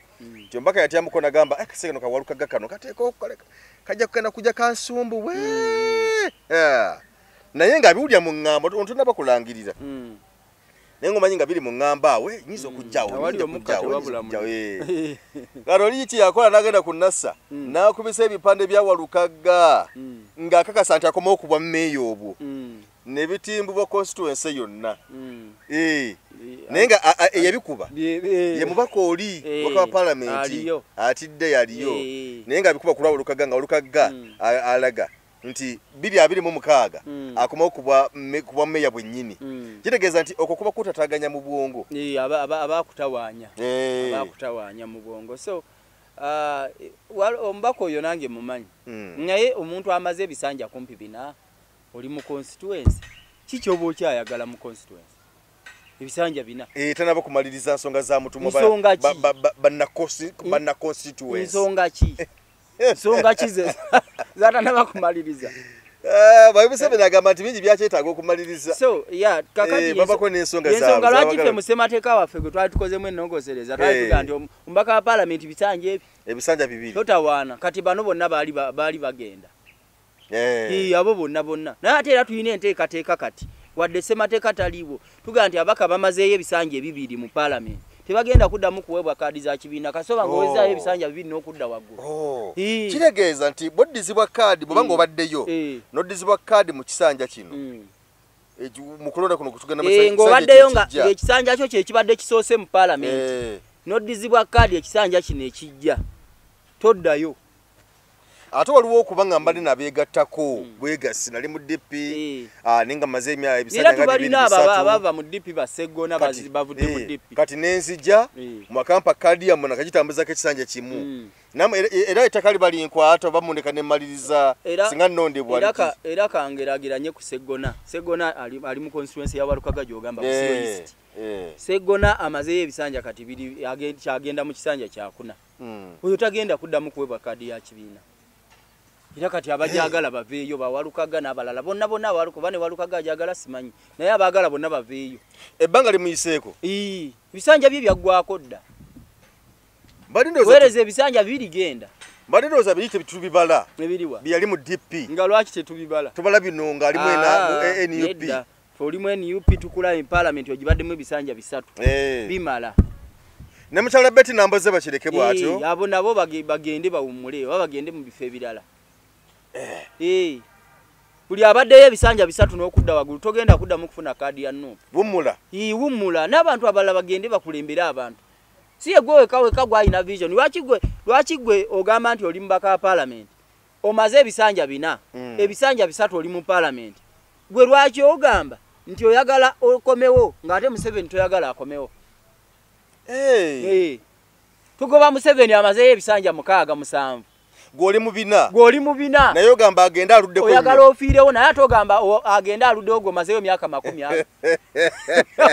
omubaka yatyamuko nagamba kasegeno ka Walukagga kano kateeko kajja kugenda kujja kansumbu we naye nga biwulya mu ŋŋambo ontuna bakulangirira naye ngomanyi nga biri mu ŋŋamba awe nyiza okujjawo kano liiki yakola n'agenda ku Nassa n'akubisa ebipande bya Walukagga ng'akakasa nti akomawo ku bwa mmeeya obwo ne bitimbubwa constituency yonna naye nga eyabikuba ye mubaka oli waka wa Parliament atidde yaliyo naye nga abikuba kulwa Walukagga nga Walukagga alaga nti 226 akomawo ku bwa mmeeya bwennyini kitegeeza nti okwo kuba kutataganya mu bwongo abakutawaanya mu bwongo so omubaka oyo nange mumanyi naye omuntu amaze ebisanja kumpi 4 oli mu constituency kiki oba okyayagala mu constituency ebisanja 4 tanaba kumaliriza nsonga za mutumo banna constituency nsonga kize zatanaba kumaliriza Bayibusebe nagamba nti bingi byakyetaaga okumaliriza so kakati babako n'ensonga zaabwe lwaki ffe mu ssemateeka waffe gwe twali tukozemu ennongosereza twali tugaa nti omubaka wa Parliament ebisanja 2 totawaana kati bano bonna baali bagenda abo bonna naye ate era tulina enteekateeka kati wadde ssemateeka taliiwo tugaa nti abaka bamazeeyo ebisanja 2 mu Parliament tebagenda kuddamu kuweebwa kaadi za kibiina kasoba ng'owezaayo ebisanja bibiri n'okudda waggulu. Kiregeeza nti bw'oddizibwa kaadi bw'obanga obaddeyo n'oddizibwa kaadi mu kisanja kino mu kulonda kuno kutugenda mu kisanja ng'obaddeyo ng'ekisanja kyo kye kibadde kisoose mu paalamenti n'oddizibwa kaadi ekisanja kino ekijja toddayo. Ate waliwo okuba nga mbadde nabeegattako bwegasi nali mu DP nenga maze emyaka ebisanja nga bibiri bisatu abava mu DP baseggona bavudde mu DP kati nenzija mu akampa kaadi yammwe nakagitambuzaako ekisanja kimu era ettaka libalinkwata bamundeka nemmaliriza singa nnondebwa era kangeragiranye ku Seggona. Seggona ali mu constituency ya Walukaga gy'ogamba Busiyo East. Seggona amazeyo ebisanja kati biri kyagenda mu kisanja kyakuna. Oyo tagenda kuddamu kuweebwa kaadi ya kibiina. Era kati abajagala baveeyo bawalukaga n'abalala bonna abalukuba ne walukaga ajagala simanyi naye abaagala bonna baveeyo. Ebbanga limuyiseeko ebisanja bye byaggwako dda weereza ebisanja bibiri genda mbadindooza biri tebitubibala ebiriwa byali mu DP nga lwaki tetubibala tubala bino ng'alimu NUP olimu NUP tukula mu parliament ogibaddemu ebisanja bisatu bimala ne mukyala Betty Namboze bakireke bw'atyo abo nabo bagende bawummule oba bagende mu bifo ebirala. Buli abaddeyo ebisanja bisatu n'okudda waggulu togenda kuddamu kufuna kaadi ya NUP. Wummula n'abantu abalala bagende bakulembere abantu. Si ye gwe weka gwalina vision. Lwaki gwe ogamba nti oli mubaka wa parliament omaze ebisanja bina ebisanja bisatu oli mu parliament gwe lwaki ogamba nti oyagala okomewo ng'ate Museveni toyagala akomewo? Tugoba Museveni amazeyo ebisanja 6-7 gwoli mu bina naye ogamba agenda aludde oyagala ofiirewo naye ate ogamba agenda aludde ogwo mazeyo myaka 20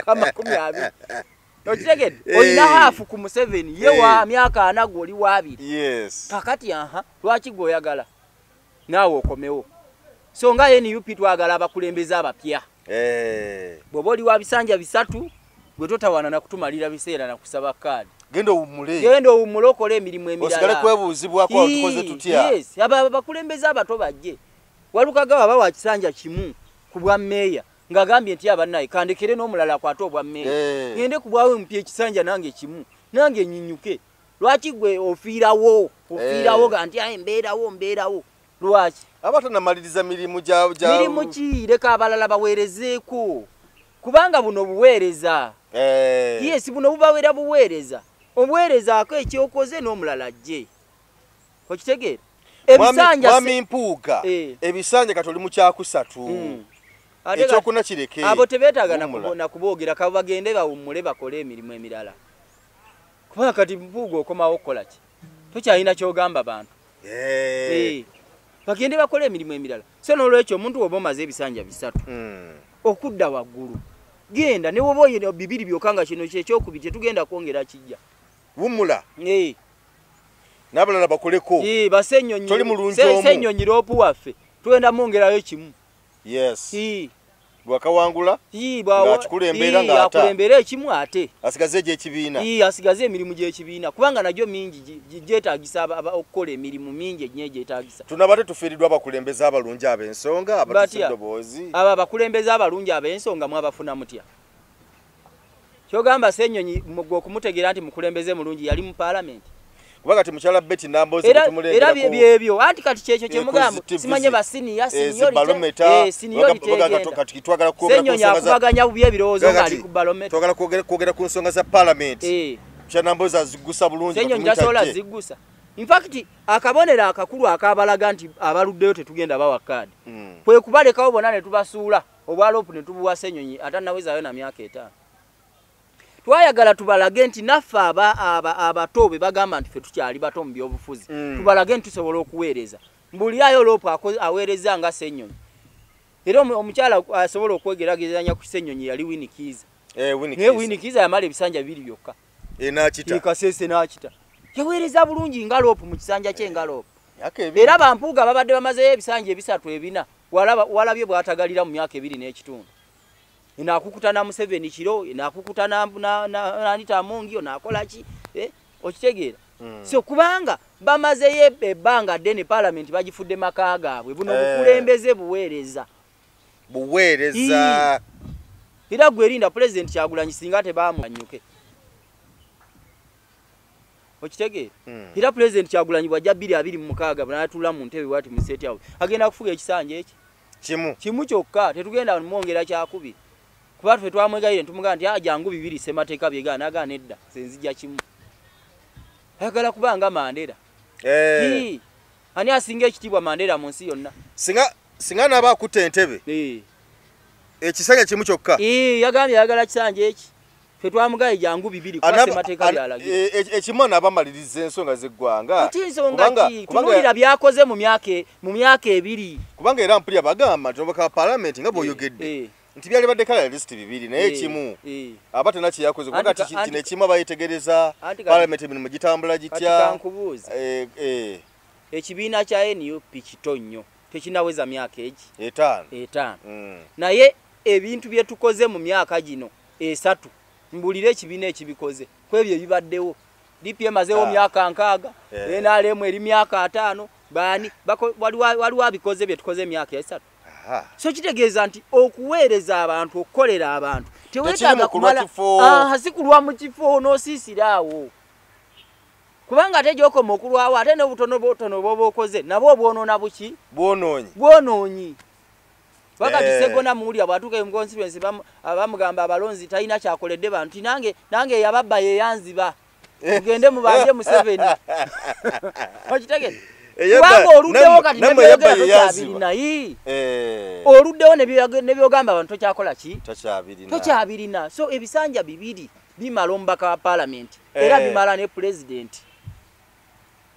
20 okitegedde olina haafu ku Museveni ye wa myaka 4 gwoli wa 2 kakati lwaki gwe oyagala naawe okomewo so nga NUP twagala abakulembeze abapya bw'oba oli wa bisanja bisatu gwe totawana na kutumalira biseera na kusaba kaadi genda owummule okole emirimu emirala osigale kwebuuzibwako tukoze tutya. Abakulembeze abato bajje Walukaga baba wa kisanja kimu ku bwa meeya ngagambye nti abannaye kandekere n'omulala akwate obwa meeya ngende ku bwawe mpye ekisanja nange kimu nange nyinyuke. Lwaki gwe ofiirawo ganti mbeerawo lwaki abatanamaliriza mirimu mirimu ki leka abalala baweerezeeko kubanga buno buweereza yes buno bubawera buweereza obuweereza ako ekyokoze n'omulala ajje okitegeera ebisanja mwami Mpuuga ebisanja katoli mu kyakusatu ekyokuna kireke abo tebeetaaga na kuboogera kabo bagende bawummule bakole emirimu emirala kubanga kati Mpuuga okomawo okukola ki tokyalina kyogamba bantu bagende bakole emirimu emirala so n'olwekyo omuntu woba omaze ebisanja bisatu okudda waggulu genda ne woba oyina bibiri byokanga kino kyekyokubi tetugenda kwongera kijja wummula n'abalala bakoleko basennyonyi toli mulungi omu sennyonyi loopu waffe tugenda mwongerayo kimu bwakawangula ng'atukulembera ng'ata akulembera ekimu ate asigaze gy'ekibiina asigaze emirimu gy'ekibiina kubanga nagyo mingi gyetaagisa okukola emirimu mingi ennyo gyetaagisa tunabadde tufiiriddwa abakulembeze abalungi ab'ensonga abatusedoboozi abo abakulembeze abalungi ab'ensonga mwabafuna mutya kyogamba Ssennyonyi gwe okumutegeera nti mukulembeze mulungi yali mu paalamenti kubanga ti mukyala Betty Namboze era byebyo anti kati kyekyo kyemugamba simanye basiniya Ssennyonyi akubaganya bubi ebirowoozo ng'ali ku balometa twagala kwogera ku nsonga za paalamenti mukyala Namboze aziggusa bulungi Ssennyonyi tasobola ziggusa in fact akabonero akakulu akabalaga nti abaluddeyo tetugenda bawa kaadi kwe kubalekawo bonna ne tubasuula obwalopu ne tubuwa Ssennyonyi atannawezaayo na myaka 5 twayagala tubalage nti naffe abato be bagamba nti ffe tukyali bato mu byobufuzi tubalage nti tusobola okuweereza mbulirayo lopu aweereza nga Ssennyonyi era omukyala asobola okwegeragezanya ku Ssennyonyi yali Winikiza naye Winikiza yamala ebisanja 2 byokka Kasese n'akita yaweereza bulungi nga lopu mu kisanja kye nga lopu era Bampuuga babadde bamazeyo ebisanja 3-4 walabye bw'atagalira mu myaka 2 n'ekitundu inakukutana Museveni kiro inakukutana na Anita Amongio nakola ki okitegeera so kubanga bamazeyo ebbanga ddene parliament bagifudde maka gaabwe buno bukulembeze buweereza era gwerinda president Kyagulanyi singa tebamwanyuke okitege era president Kyagulanyi bwajja 2026 n'atula mu ntebe wati mu state house agenda kufuga ekisanja eki kimu kyokka tetugenda mwongera kyakubiri kuba ffe twamwegaire ntumuga nti ajangu 2 semateeka byegana aga nedda senzija kimu ayagala kubanga Mandela ani asinga ekitibwa Mandela mu nsi yonna singa naba akutte entebe ekisanja kimu kyokka yagambye ayagala kisanja eki ffe twamugaye jangu 2 kuba semateeka byalagira ekimana abamaliriza ensonga zeggwanga ati ensonga ki tunuulira byakoze mu myaka 2 kubanga era mpulira bagamba nti obaka parliament nga bw'oyogedde nti byali badde kala list 2 naye kimu abate nakyo yakoze kubanga kino ekimu abayitegereza parliament emirimu gitambula gitya kankubuuza ekibiina kya NUP kito nnyo tekinaweza myaka egi 5 naye ebintu bye tukoze mu myaka gino 3 mbulire ekibiina ekibikoze kwebyo bibaddewo DP emazeewo myaka 6 NRM eri myaka 5 bani waliwo abikoze bye tukoze myaka 3 so kitegeeza nti okuweereza abantu okukolera abantu tewetaaga kumala sikulwa mu kifo n'osiisiraawo kubanga ate gy'okoma okulwawo ate n'obutono bw'oba okoze nabwo obwonoona buki bwonoonyi wakati segona muwulira bwatuuka mu constituency abamugamba abalonzi talina kyakoledde bantu nange yababba yeyanziba mugende mubanje mu 7 okitegedde kubanga oluddewo kati nebyogera oluddewo nebyogamba abantu tokyakola ki tokyabirina so ebisanja 2 bimala omubaka wa parliament era bimala ne president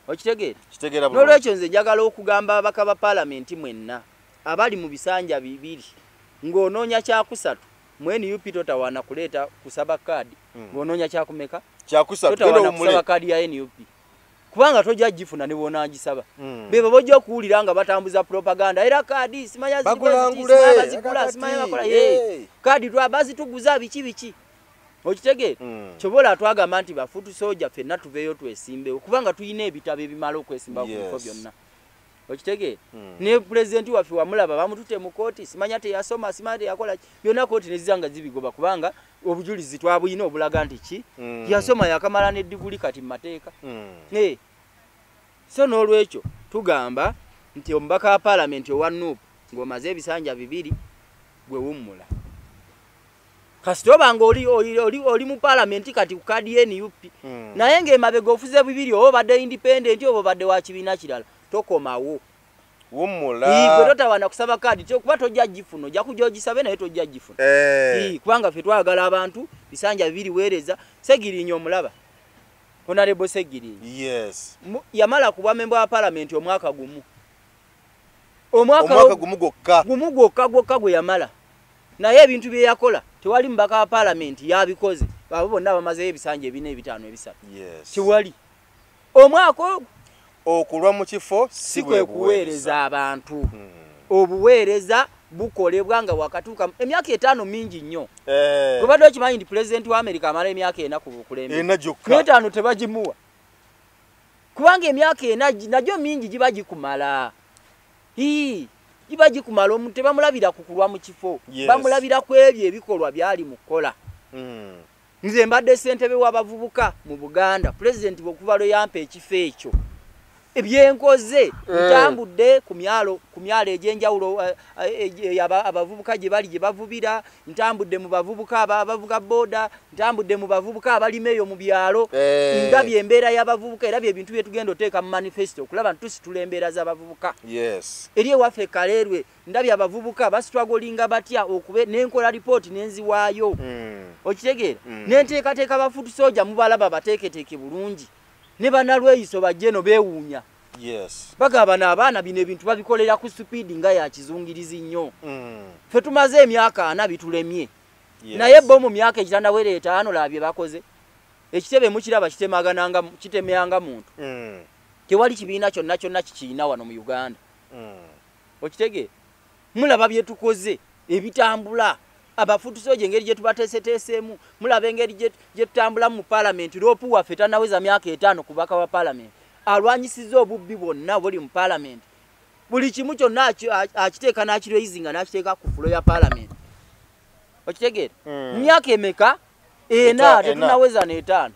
okitegeera n'olwekyo nze njagala okugamba ababaka ba parliament mwenna abali mu bisanja 2 ng'onoonya kyakusatu mu NUP totawaana kuleeta kusaba kaadi ng'onoonya kyakumeka totawaana kusaba kaadi ya NUP kubanga tojja gifuna ne bonagisaba bebo bojja okuwulira nga batambuza propaganda era kaadi simanya zikula simanya bakola kaadi twabazituguza biki okitegeera kyobola twagamba nti bafutu soja ffenna tuveeyo twesimbewo kubanga tuyina ebitabo ebimala okwesimba ku bifo byonna okitegeera ne president waffe wamulaba bamutute mu kooti simanya teyasoma simanya teyakola byonna kooti nezizanga zibigoba kubanga obujulizi twabuyina obulaga nti ki yasoma yakamala n'eddiguli kati mu mateeka so n'olwekyo tugamba nti omubaka wa parliament owa NUP ng'omaze ebisanja 2 gwe wummula kasita obanga oli mu parliament kati ku kaadi ya NUP naye ng'emabega ofuze 2 oba badde independent oba badde wa kibiina kirala tokomawo wummula totawaana kusaba kaadi kuba tojja gifuna ojja kujja ogisabe naye tojja gifuna kubanga ffe twagala abantu bisanja 2 weereza Segirinnya omulaba Honorable Segirinnya yamala kuba member wa parliament omwaka gumu gumu gwokka gwe yamala naye ebintu bye yakola tewali mbaka wa parliament yabikoze abo bonna bamazeyo ebisanja 4 5 3 tewali omwaka okulwa mu kifo si kwe kuweereza abantu obuweereza bukolebwa nga wakatuuka emyaka 5 mingi nnyo kubadde okimanyi nti president wa America amala emyaka 4 ku bukulembeze 5 tebagimuwa kubanga emyaka 4 nagyo mingi giba gikumala giba gikumala omuntu tebamulabira kukulwa mu kifo bamulabira ku ebyo ebikolwa byali mukola nze mbadde ssentebe w'abavubuka mu Buganda president bw'okuva lwe yampa ekifo ekyo ebyenkoze ntambudde ku myalo egyenjawulo abavubuka gye bali gye bavubira ntambudde mu bavubuka abavuga boda ntambudde mu bavubuka abalima eyo mu byalo ndabye embeera y'abavubuka era bye bintu bye tugenda oteeka mu manifesto okulaba nti tusitula embeera z'abavubuka eri ewaffe Kaleerwe ndabye abavubuka basitwagolinga batya okube nenkola ripooti nenziwaayo okitegeera nenteekateeka abafutu soja mubalaba bateeketeeke bulungi ne banalweyiso bajjeno beewuunya bagamba n'abaana bino ebintu babikolera ku supiidi nga ya kizungirizi nnyo ffe tumaze emyaka 4 bitulemye naye bo mu myaka 5 labye bakoze ekitebe mukiraba kitemeyanga muntu tewali kibiina kyonna kikiina wano mu Uganda okitegeera mulaba bye tukoze ebitambula abafutu soje engeri gye tubateeseteesemu mulaba engeri gye tutambula mu parliament loopu waffe tanaweza myaka 5 kubaka wa parliament alwanyisiza obubbi bwonna buli mu parliament buli kimu kyonna akiteeka n'akirweizinga n'akiteeka ku fulo ya parliament okitegeera myaka emeka 4 tetunaweza n'5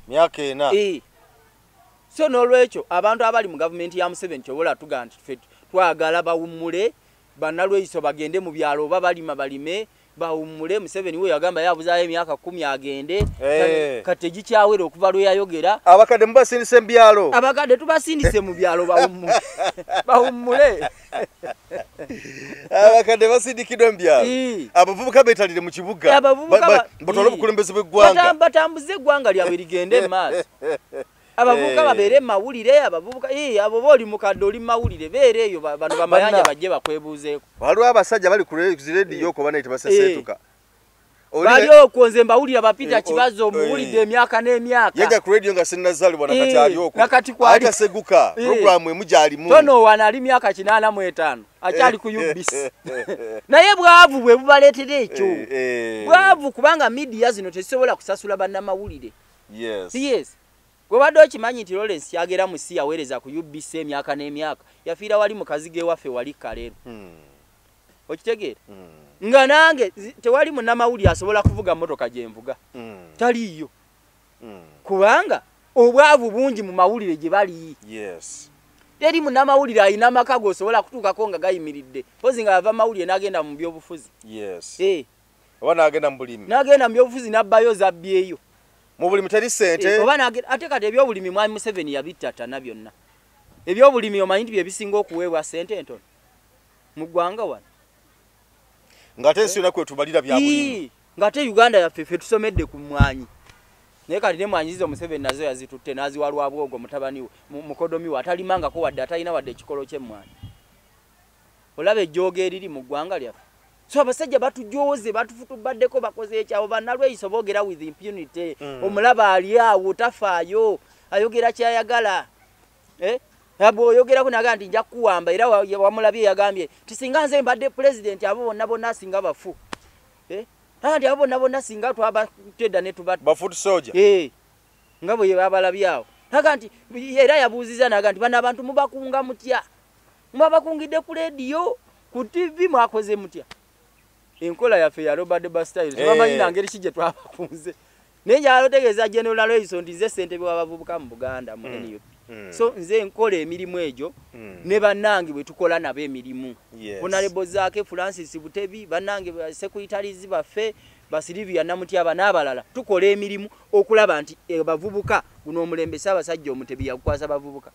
myaka 4 so n'olwekyo abantu abali mu gavumenti ya Museveni kyobola tuga nti ffe twagala bawummule bannalweyiso bagende mu byalo oba balima balime bawummule. Museveni we yagamba yabuzaayo emyaka 10 agende kati gikyawera okuva lwe yayogera. Abakadde mubasindise mu byalo. Abakadde tubasindise mu byalo bawummule. Bawummule. Abakadde basindikidwa mu byalo. Abavubuka beetalire mu kibuga. Batwala obukulembeze bw'eggwanga. Batambuze eggwanga lyabwe ligende mu maaso. Abavubuka babeere mawulire abavubuka abo boli mukadde oli mawulire beere eyo bano bamayanja bajje bakwebuuzeeko. Waliwo abasajja bali ku radio ko banaite basesetuka. Bali okwo nze mbawulira bapita kibazo muwulidde emyaka n'emyaka. Yaga ku radio nga sinazalibwa nakati ali okwo. Nakati kwali ataseguka program emujalimu. Tono wana ali myaka 85 akyali ku UBC. Naye bwavu bwe bubaleetera ekyo. Bwavu kubanga media zino tezisobola kusasula bannamawulire. Yes. Gwebadde okimanyi nti Lawrence yagera mu si yaweereza ku UBC emyaka n'emyaka yafiira wali mu kazige waffe wali kalero. Okitegeera? Nga nange tewali munnamawulire asobola kuvuga motoka gye nvuga. Taliyo. Kubanga obwavu bungi mu mawulire gye bali. Yes. Teri munnamawulire ayina amaka g'osobola kutuukako nga gayimiridde. Pozi nga yava mawulire n'agenda mu byobufuzi. Yes. Oba n'agenda mu bulimi. N'agenda mu byobufuzi n'abbayo zabbyeyo. Mu bulimi teri sente. Oba ate kati ebyobulimi mwami Museveni yabittata byonna. Ebyobulimi omanyi nti bye bisinga okuweebwa sente entono mu ggwanga wano. Ngate nsina kwetubalira bya bulimi. Ngate Uganda yaffe ffe tusomedde ku mwanyi. Naye kati ne mwanyizo Museveni nazo yazitutte n'aziwalwa bwogo mutabani mukodomi we atalimangako wadde atalina wadde ekikolo ky'emmwanyi. Olaba ejjooga eriri mu ggwanga lyaffe. So abasajja batujooze batufutubaddeko bakoze ekyawo bannalweyiso boogera with impunity. Omulaba ali awo tafaayo ayogera kyayagala. Abo oyogera kunaga nti nja kuwamba era wamulabye yagambye tisinga nze mbadde president abo bonna bonna singa bafu. Andi abo bonna bonna singa twaba teda ne tuba bafoot soldier. Ngabo ye babalabye awo. Naga nti era yabuuziza naga nti bana abantu mubakunga mutya. Mubakungidde ku radio ku TV mwakoze mutya. Enkola yaffe ya Robert Bastyle tubamanyi nangeri kije twabakunze. Nenye alotegeeza General Loison ndize sente bw'abavubuka mu Buganda mu NUP. So nze nkola emirimu egyo ne bannange bwe tukola nabo emirimu. Honorable Zaake Francis Butebi bannange secretaries baffe Basilivia Namutyaba n'abalala tukola emirimu okulaba nti bavubuka guno omulembe Ssaabasajja Omutebi yakwasa bavubuka.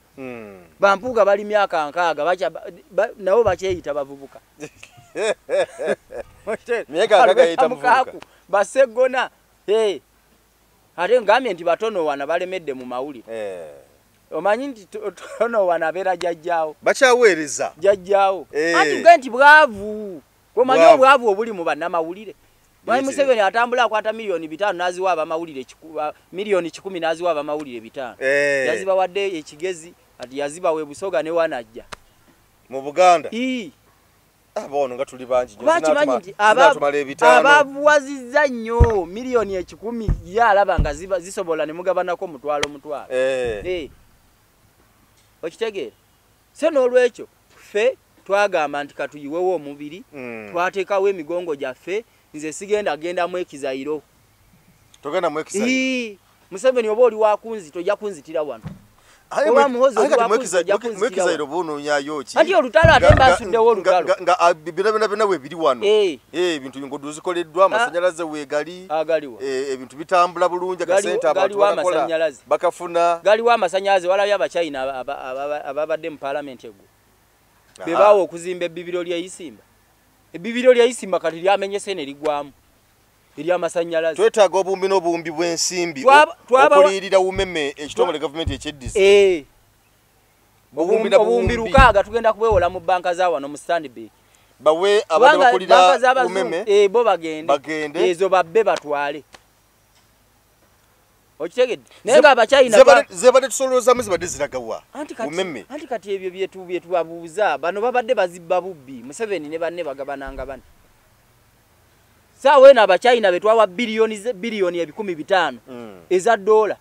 Bampuuga bali myaka nkaaga bacha nabo bakyeyita bavubuka. Myaka nkaaga muvubuka. Basegona ate ngambye nti batono wana balemedde mu mawulire. Omanyi nti tono wana beera jajjaawo. Bakyaweereza. Jajjaawo. Ati gwe nti bwavu. Omanyi obwavu obuli mu bannamawulire. Mwami Museveni atambula akwata milioni 5 naziwa abamawulire milioni 10 naziwa abamawulire 5. Yaziba wadde ekigezi ati yaziba we Busoga ne Wanajja. Mu Buganda. Abono nga tuli bangi nnyo ababuwazizza nnyo milioni 10 yalaba nga zisobola ne mugabanako mutwalo. Okitegeera? So n'olwekyo ffe twagamba nti katuyiwewo omubiri twateekawo emigongo gyaffe nze sigenda genda mu ekizayiro. Togenda mu ekizayiro? Museveni oba oli wakunzi tojja kunzitira wano. Mwekizayiro buno nyayo ki? Ati olutalo ate mbasuddewo olutalo. Nga bina we biri wano. Ebintu ngodu zikoleddwa amasanyalaze weegali. Agaliwa. Ebintu bitambula bulungi akasente abantu bakola. Bakafuna. Galiwa amasanyalaze wala y'Abachina ababadde mu parliament eggo. Bebawo okuzimba ebbibiro lya Isimba. Ebbibiro lya Isimba kati lyamenyese ne ligwamu. Ery'amasanyalaze. Twetaaga obumbi n'obumbi bw'ensimbi okuliyirira umeme ekitongole gavumenti eky'eddisi. Obumbi 6 tugenda kubewola mu banka za wano mu Stanbic. Bawe abadde bakulira umeme bo bagende ezo babbe batwale. Okitegedde? Nenga Abachina zebadde tusoloozamu zibadde ziragawa umeme. Anti kati ebyo bye tubabuuza bano babadde bazibba bubbi Museveni ne banne bagabananga bane. Sawe na Abachina betwawa biliyoni 15 eza dola.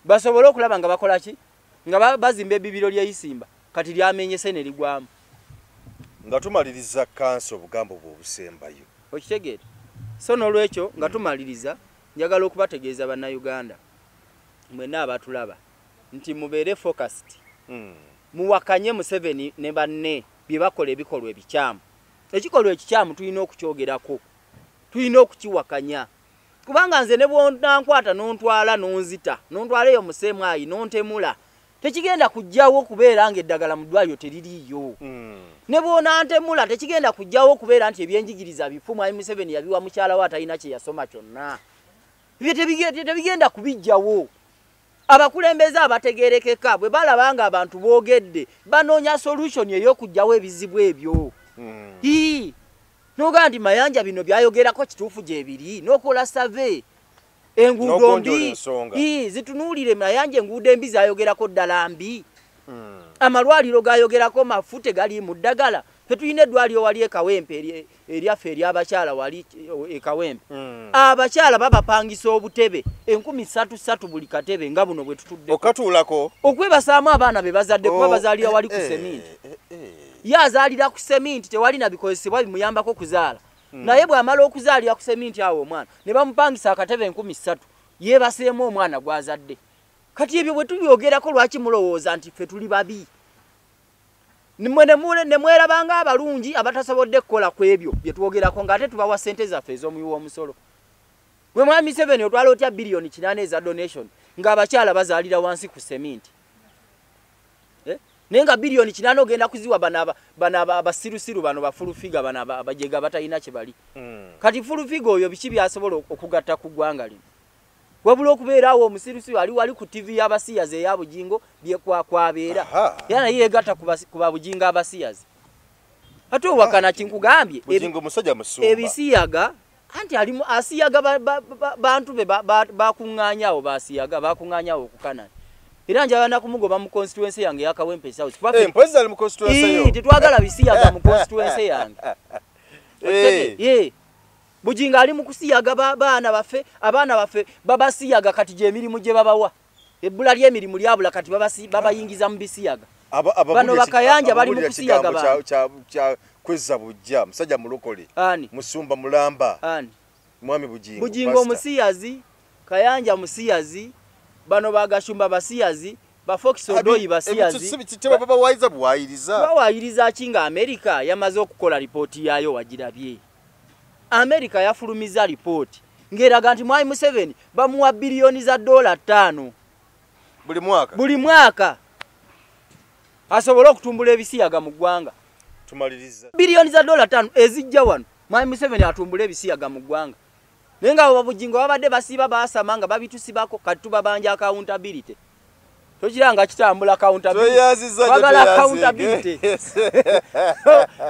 Basobola okulaba nga bakola ki? Nga bazimba ebbibiro lya Isimba kati lyamenyese ne ligwamu. Nga tumaliriza kanso obugambo bw'obusembayo. Okitegeera? So n'olwekyo nga tumaliriza njagala okubategeeza bannayuganda mwenna abatulaba nti mubeere focused muwakanye Museveni ne banne bye bakola ebikolwa ebikyamu ekikolwa ekikyamu tulina okukyogerako tulina okukiwakanya kubanga nze ne bwonankwata nontwala nonzita nontwala eyo musemwayi nontemula tekigenda kujjawo kubeera ng'eddagala mu ddwaliro teririiyo ne bwonantemula tekigenda kujjawo kubeera nti ebyenjigiriza bifumu ayi Museveni yabiwa mukyala we atalina kye yasoma kyonna ebyo tebigenda kubijjawo abakulembeze abategerekeka bwe balaba nga abantu boogedde banoonya solution ey'okujjawo ebizibu ebyo noga nti Mayanja bino byayogerako kituufu gye biri n'okola survey enguudo mbi zitunuulire Mayanja enguudo embi zayogerako ddala mbi amalwaliro gayogerako mafu tegali mu ddagala fe tulina eddwaliro wali ekawempe eryaffe ery'abakyala wali ekawempe abakyala babapangisa obutebe 3,300 buli katebe nga buno bwe tutudde okatuulako okwebasaamu abaana be bazadde kuba bazaalira wali ku seminti yazaalira ku seminti tewali na bikozesebwa bimuyambako kuzaala naye bw'amala okuzaalira ku seminti awo omwana ne bamupangisa akatebe 3,000 yeebaseemu omwana gwazadde kati ebyo bwe tubyogerako lwaki mulowooza nti ffe tuli babi ne mwerabanga abalungi abatasobodde kukola ku ebyo bye twogerako ng'ate tubawa ssente zaffe ez'omuyi w'omusolo we mwami Museveni otwala otya biliyoni 8 eza donation ng'abakyala bazaalira wansi ku seminti naye nga biliyoni 8 ogenda kuziwa bano abasirusiru bano bafulufiga bano abajega batalina kye bali kati fulufiga oyo biki byasobola okugatta ku ggwanga lino wabula okubeera awo omusirusiru ali wali ku TV y'abasiyazi eya Bujingo byekwabeera yana yeegatta ku babujingo abasiyazi ate owakana kinkugambye Bujingo musajja musumba ebisiyaga anti alimu asiyaga bantu be bakuŋŋaanyawo bakuŋŋaanyawo okukanana era njagala kumugoba mu constituency yange ya Kawempe South mpozzi ali mu constituency yo tetwagala bisiyaga mu constituency yange Bujinga ali mu kusiyaga abaana baffe babasiyaga kati gye emirimu gye babawa ebbula ly'emirimu lyabula kati babayingiza mu bisiyaga bano bakayanja bali mu kusiyaga kya kwezza bujja musajja mulokole musumba mulamba mwami Bujingo omusiyazi kayanja musiyazi bano bagashumba basiyazi ba Fox Odoi basiyazi bawayiriza kinga America yamaze okukola ripoti yayo wagirabye America yafulumiza ripoti ngeraga nti mwami Museveni bamuwa biliyoni za $5 buli mwaka asobola okutumbula ebisiyaga mu ggwanga tumaliriza biliyoni za $5 ezijja wano mwami Museveni atumbula ebisiyaga mu ggwanga nenga abo Bujingo babadde basiba basamanga babitusibako kati tubabanja accountability tokiranga kitambula accountability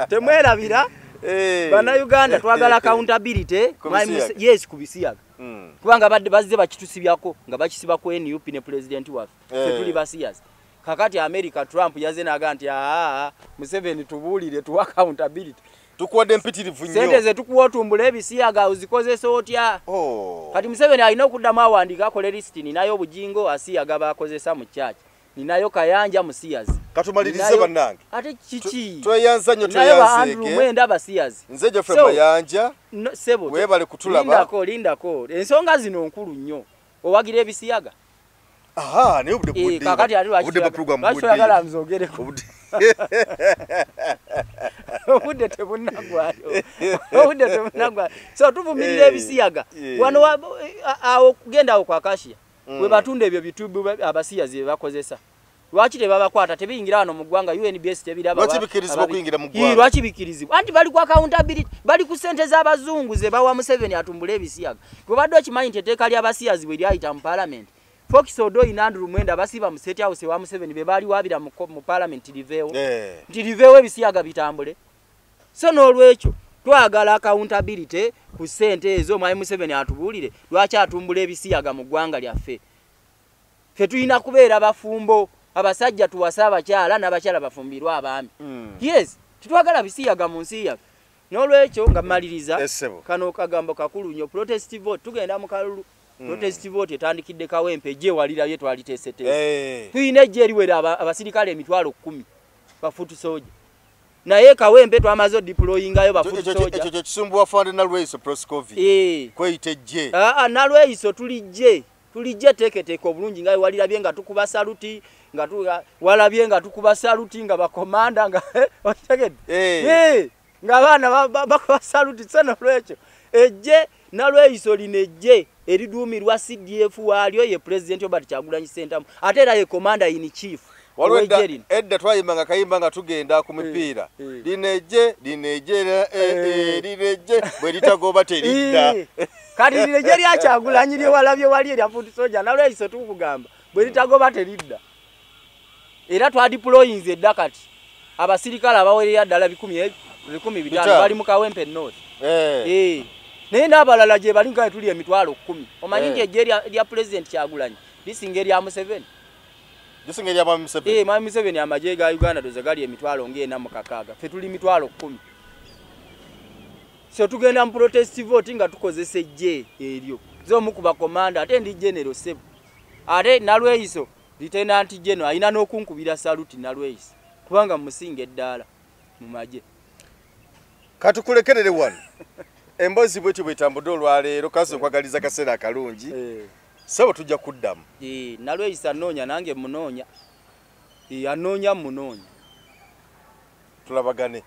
temwerabira bana Uganda twagala accountability yes kubisiyaga kubanga badde bazze bakitusibyako nga bakisiba ku NUP ne president waffe tuli basiyazi kakati America Trump yaze naga nti Museveni tubuulire tu accountability tukuwadde mpitirivu nnyo sente ze tukuwotumbula ebisiyaga uzikozesa otya kati Museveni alina okuddamu awandiika akole list ninayo Bujingo asiyaga bakozesa mu church ninayo Kayanja musiyazi katumalirize bannange ate kiki tweyanza nnyo tweyanzeeke mwenda basiyazi nze Geoffrey Mayanja sebo webale kutulaba lindako ensonga zino nkulu nnyo owagira ebisiyaga naye obudde kakati obudde baprogram oyagala nzogereko obudde tebunnagwayo so tuvumirira ebisiyaga wano awo kugenda awo kwa Kashia we batunda ebyo bitubu abasiyazi bakozesa lwaki tebabakwata tebiyingira wano mu ggwanga UNBS tebiraba lwaki bikirizibwa okuyingira mu ggwanga lwaki bikirizibwa anti bali ku accountability bali ku ssente z'abazungu ze bawa Museveni atumbula ebisiyaga bwe badde okimanyi nti etteeka ly'abasiyazi bwe lyayita mu parliament Fox Odoi na Andrew Mwenda basiba mu State House wa Museveni be bali wabira mu parliament liveewo nti liveewo ebisiyaga bitambule so n'olwekyo twagala accountability ku ssente ezo mwami Museveni atubuulire lwaki atumbula ebisiyaga mu ggwanga lyaffe ffe tulina kubeera bafumbo abasajja tuwasa abakyala n'abakyala bafumbirwa abaami yes titwagala bisiyaga mu nsi yaffe n'olwekyo nga mmaliriza kano kagambo kakulu nnyo protest vote tugenda mu kalulu protest vote etandikidde Kawempe je walirabye twaliteeseteese tuyina ejje eriwera abasirikale emitwalo 10 bafutu soja naye Kawempe twamaze deployingayo bafutu soja ekyo kisumbuwa fund na Lweiso Proscovi kweyite je na Lweiso tulijje tulijje teeketeeka obulungi nga walirabye nga tukuba saluti walabye nga tukuba saluti nga bakomanda nga okitegedde nga abaana bakuba saluti so nolwekyo ejje nalweyiso lino ejje eriduumirwa CDF waalyo ye President Robert Kyagulanyi Ssentamu ate era ye commander in chief edda twayimba nga kayimba nga tugenda ku mipiira lineje bwe litagoba teridda kati lineje lya Kyagulanyi lye walabye wali erya Fundi Soja nalweyiso tukugamba bwe litagoba teridda era twadeployinze edda kati abasirikale abawerera ddala 1,500 bali mu Kawempe North naye n'abalala gye bali nga tuli emitwalo 10 omanyi nti ejje lya President Kyagulanyi lisinga erya Museveni lisinga erya Museveni Mwami Museveni amagye ga Uganda doze gali emitwalo ng'ena mu kakaaga ffe tuli mitwalo 10 so tugenda mu protest vote nga tukozesa ejje eryo z'omu ku bakomanda ate ndi General Sebo ate nalweyiso Lieutenant General alina n'okunkubira saluti nalweyiso kubanga musinga eddaala mu magye katukulekerere wano embozi bwetyo bwetambudde olwaleero kaso nkwagaliza kaseera akalungi sebo tujja kuddamu nalweyisa anoonya nange munoonya anoonya munoonya tulabagane